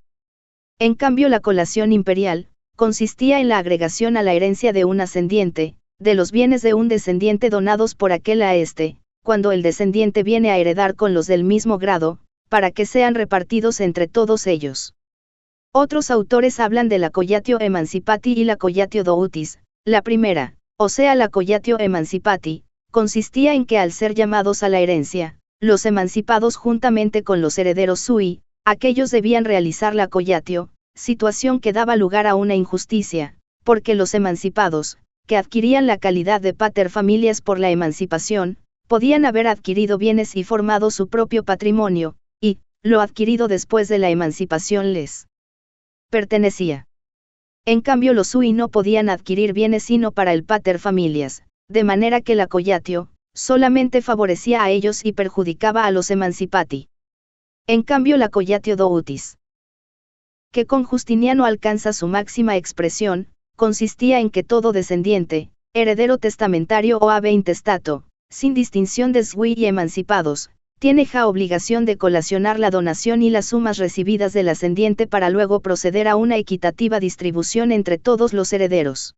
[SPEAKER 1] En cambio, la colación imperial consistía en la agregación a la herencia de un ascendiente, de los bienes de un descendiente donados por aquel a este, cuando el descendiente viene a heredar con los del mismo grado, para que sean repartidos entre todos ellos. Otros autores hablan de la collatio emancipati y la collatio doutis. La primera, o sea la collatio emancipati, consistía en que al ser llamados a la herencia, los emancipados juntamente con los herederos sui, aquellos debían realizar la collatio, situación que daba lugar a una injusticia, porque los emancipados, que adquirían la calidad de pater familias por la emancipación, podían haber adquirido bienes y formado su propio patrimonio, y, lo adquirido después de la emancipación les pertenecía. En cambio los sui no podían adquirir bienes sino para el pater familias, de manera que la collatio, solamente favorecía a ellos y perjudicaba a los emancipati. En cambio la collatio doutis, que con Justiniano alcanza su máxima expresión, consistía en que todo descendiente, heredero testamentario o ave intestato, sin distinción de sui y emancipados, tiene ja obligación de colacionar la donación y las sumas recibidas del ascendiente para luego proceder a una equitativa distribución entre todos los herederos.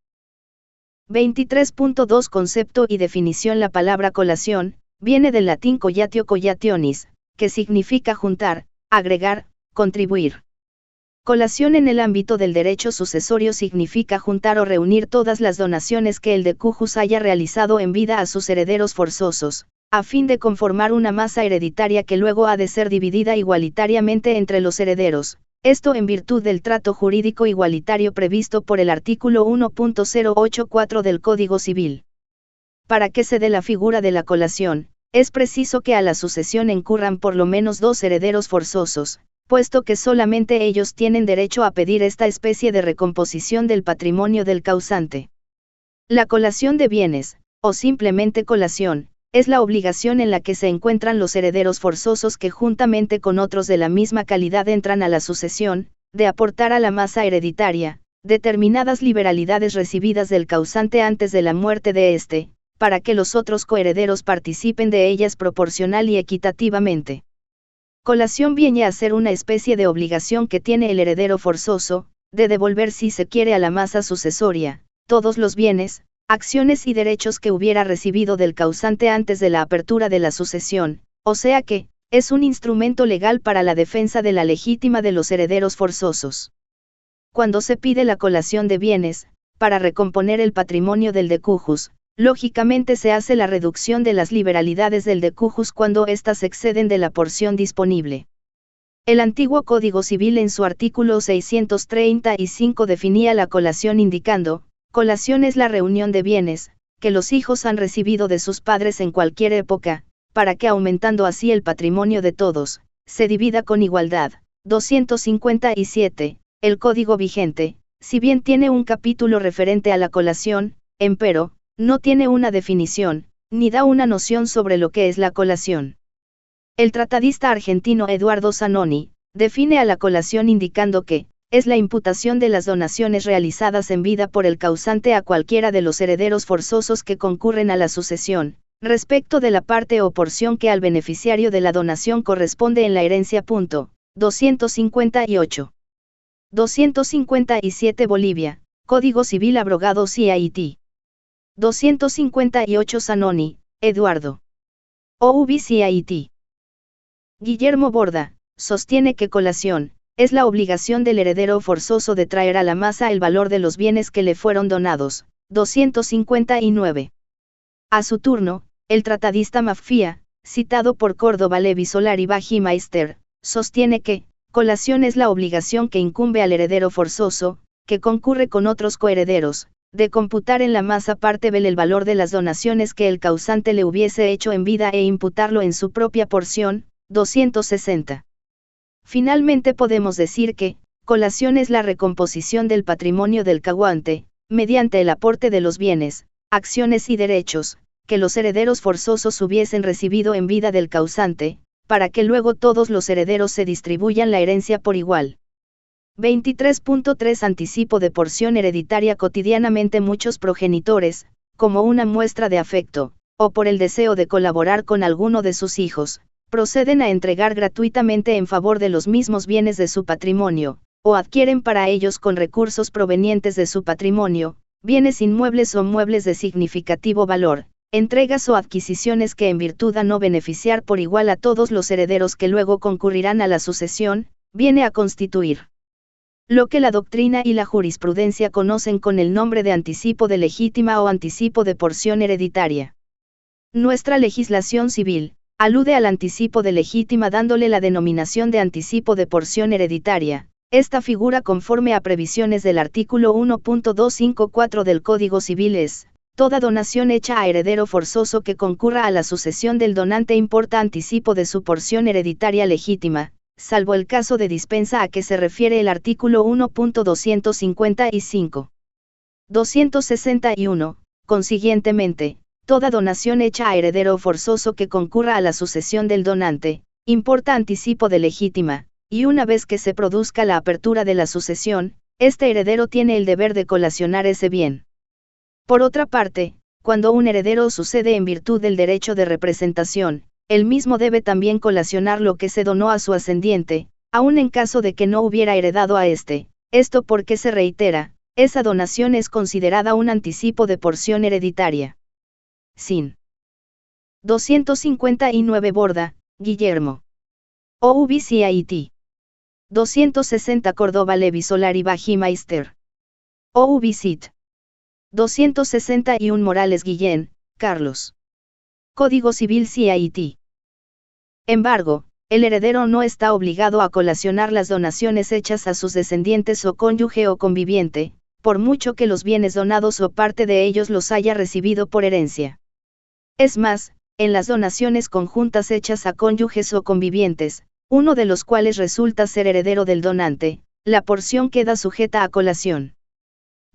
[SPEAKER 1] 23.2 Concepto y definición. La palabra colación, viene del latín collatio collationis, que significa juntar, agregar, contribuir. Colación en el ámbito del derecho sucesorio significa juntar o reunir todas las donaciones que el decujus haya realizado en vida a sus herederos forzosos, a fin de conformar una masa hereditaria que luego ha de ser dividida igualitariamente entre los herederos, esto en virtud del trato jurídico igualitario previsto por el artículo 1.084 del Código Civil. Para que se dé la figura de la colación, es preciso que a la sucesión incurran por lo menos dos herederos forzosos, puesto que solamente ellos tienen derecho a pedir esta especie de recomposición del patrimonio del causante. La colación de bienes, o simplemente colación, es la obligación en la que se encuentran los herederos forzosos que juntamente con otros de la misma calidad entran a la sucesión, de aportar a la masa hereditaria, determinadas liberalidades recibidas del causante antes de la muerte de éste, para que los otros coherederos participen de ellas proporcional y equitativamente. Colación viene a ser una especie de obligación que tiene el heredero forzoso, de devolver si se quiere a la masa sucesoria, todos los bienes, acciones y derechos que hubiera recibido del causante antes de la apertura de la sucesión, o sea que, es un instrumento legal para la defensa de la legítima de los herederos forzosos. Cuando se pide la colación de bienes, para recomponer el patrimonio del decujus, lógicamente se hace la reducción de las liberalidades del decujus cuando éstas exceden de la porción disponible. El antiguo Código Civil en su artículo 635 definía la colación indicando: colación es la reunión de bienes, que los hijos han recibido de sus padres en cualquier época, para que aumentando así el patrimonio de todos, se divida con igualdad. 257. El código vigente, si bien tiene un capítulo referente a la colación, empero, no tiene una definición, ni da una noción sobre lo que es la colación. El tratadista argentino Eduardo Zanoni, define a la colación indicando que, es la imputación de las donaciones realizadas en vida por el causante a cualquiera de los herederos forzosos que concurren a la sucesión, respecto de la parte o porción que al beneficiario de la donación corresponde en la herencia. 258. 257 Bolivia, Código Civil abrogado CIT. 258 Zanoni, Eduardo. OUB-CIT. Guillermo Borda, sostiene que colación, es la obligación del heredero forzoso de traer a la masa el valor de los bienes que le fueron donados. 259. A su turno, el tratadista Maffia, citado por Córdoba Levi Solari Bagimeister, sostiene que, colación es la obligación que incumbe al heredero forzoso, que concurre con otros coherederos, de computar en la masa parte el valor de las donaciones que el causante le hubiese hecho en vida e imputarlo en su propia porción. 260. Finalmente podemos decir que, colación es la recomposición del patrimonio del causante, mediante el aporte de los bienes, acciones y derechos, que los herederos forzosos hubiesen recibido en vida del causante, para que luego todos los herederos se distribuyan la herencia por igual. 23.3 Anticipo de porción hereditaria. Cotidianamente muchos progenitores, como una muestra de afecto, o por el deseo de colaborar con alguno de sus hijos, proceden a entregar gratuitamente en favor de los mismos bienes de su patrimonio, o adquieren para ellos con recursos provenientes de su patrimonio, bienes inmuebles o muebles de significativo valor, entregas o adquisiciones que en virtud a no beneficiar por igual a todos los herederos que luego concurrirán a la sucesión, viene a constituir lo que la doctrina y la jurisprudencia conocen con el nombre de anticipo de legítima o anticipo de porción hereditaria. Nuestra legislación civil alude al anticipo de legítima dándole la denominación de anticipo de porción hereditaria. Esta figura conforme a previsiones del artículo 1.254 del Código Civil es, Toda donación hecha a heredero forzoso que concurra a la sucesión del donante importa anticipo de su porción hereditaria legítima, salvo el caso de dispensa a que se refiere el artículo 1.255. 261. Consiguientemente, toda donación hecha a heredero forzoso que concurra a la sucesión del donante, importa anticipo de legítima, y una vez que se produzca la apertura de la sucesión, este heredero tiene el deber de colacionar ese bien. Por otra parte, cuando un heredero sucede en virtud del derecho de representación, él mismo debe también colacionar lo que se donó a su ascendiente, aun en caso de que no hubiera heredado a éste. Esto porque se reitera, esa donación es considerada un anticipo de porción hereditaria. Sin. 259 Borda, Guillermo. OUBCIT. 260 Córdoba Levi Solari Bajimeister. OUBCIT. 261 Morales Guillén, Carlos. Código Civil CIT. Embargo, el heredero no está obligado a colacionar las donaciones hechas a sus descendientes o cónyuge o conviviente, por mucho que los bienes donados o parte de ellos los haya recibido por herencia. Es más, en las donaciones conjuntas hechas a cónyuges o convivientes, uno de los cuales resulta ser heredero del donante, la porción queda sujeta a colación.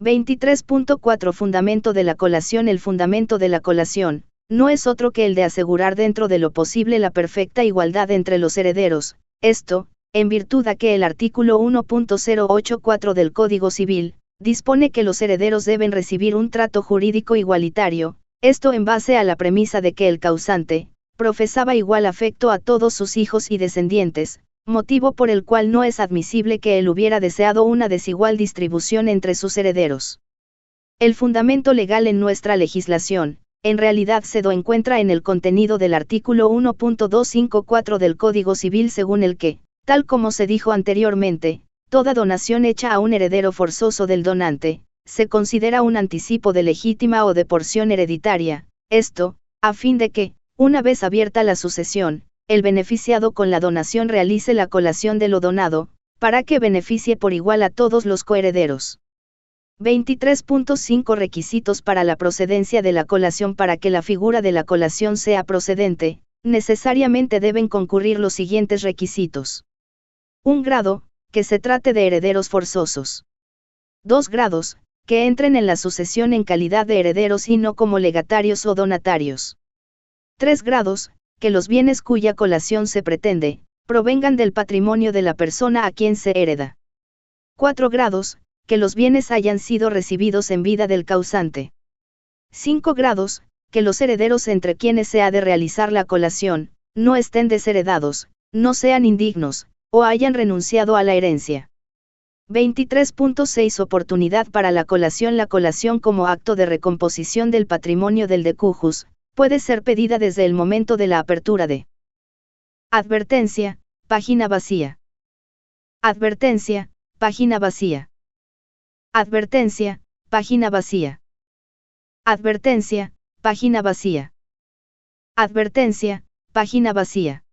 [SPEAKER 1] 23.4 Fundamento de la colación. El fundamento de la colación no es otro que el de asegurar dentro de lo posible la perfecta igualdad entre los herederos, esto, en virtud a que el artículo 1.084 del Código Civil, dispone que los herederos deben recibir un trato jurídico igualitario, esto en base a la premisa de que el causante, profesaba igual afecto a todos sus hijos y descendientes, motivo por el cual no es admisible que él hubiera deseado una desigual distribución entre sus herederos. El fundamento legal en nuestra legislación, en realidad se encuentra en el contenido del artículo 1.254 del Código Civil, según el que, tal como se dijo anteriormente, toda donación hecha a un heredero forzoso del donante, se considera un anticipo de legítima o de porción hereditaria, esto, a fin de que, una vez abierta la sucesión, el beneficiado con la donación realice la colación de lo donado, para que beneficie por igual a todos los coherederos. 23.5 Requisitos para la procedencia de la colación. Para que la figura de la colación sea procedente, necesariamente deben concurrir los siguientes requisitos. 1 grado, que se trate de herederos forzosos. 2 grados, que entren en la sucesión en calidad de herederos y no como legatarios o donatarios. 3 grados, que los bienes cuya colación se pretende, provengan del patrimonio de la persona a quien se hereda. 4 grados, que los bienes hayan sido recibidos en vida del causante. 5 grados, que los herederos entre quienes se ha de realizar la colación, no estén desheredados, no sean indignos, o hayan renunciado a la herencia. 23.6 Oportunidad para la colación. La colación como acto de recomposición del patrimonio del decujus, puede ser pedida desde el momento de la apertura de. Advertencia, página vacía. Advertencia, página vacía. Advertencia, página vacía. Advertencia, página vacía. Advertencia, página vacía.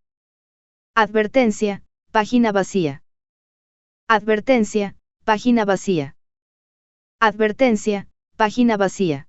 [SPEAKER 1] Advertencia, página vacía. Advertencia, página vacía. Advertencia, página vacía.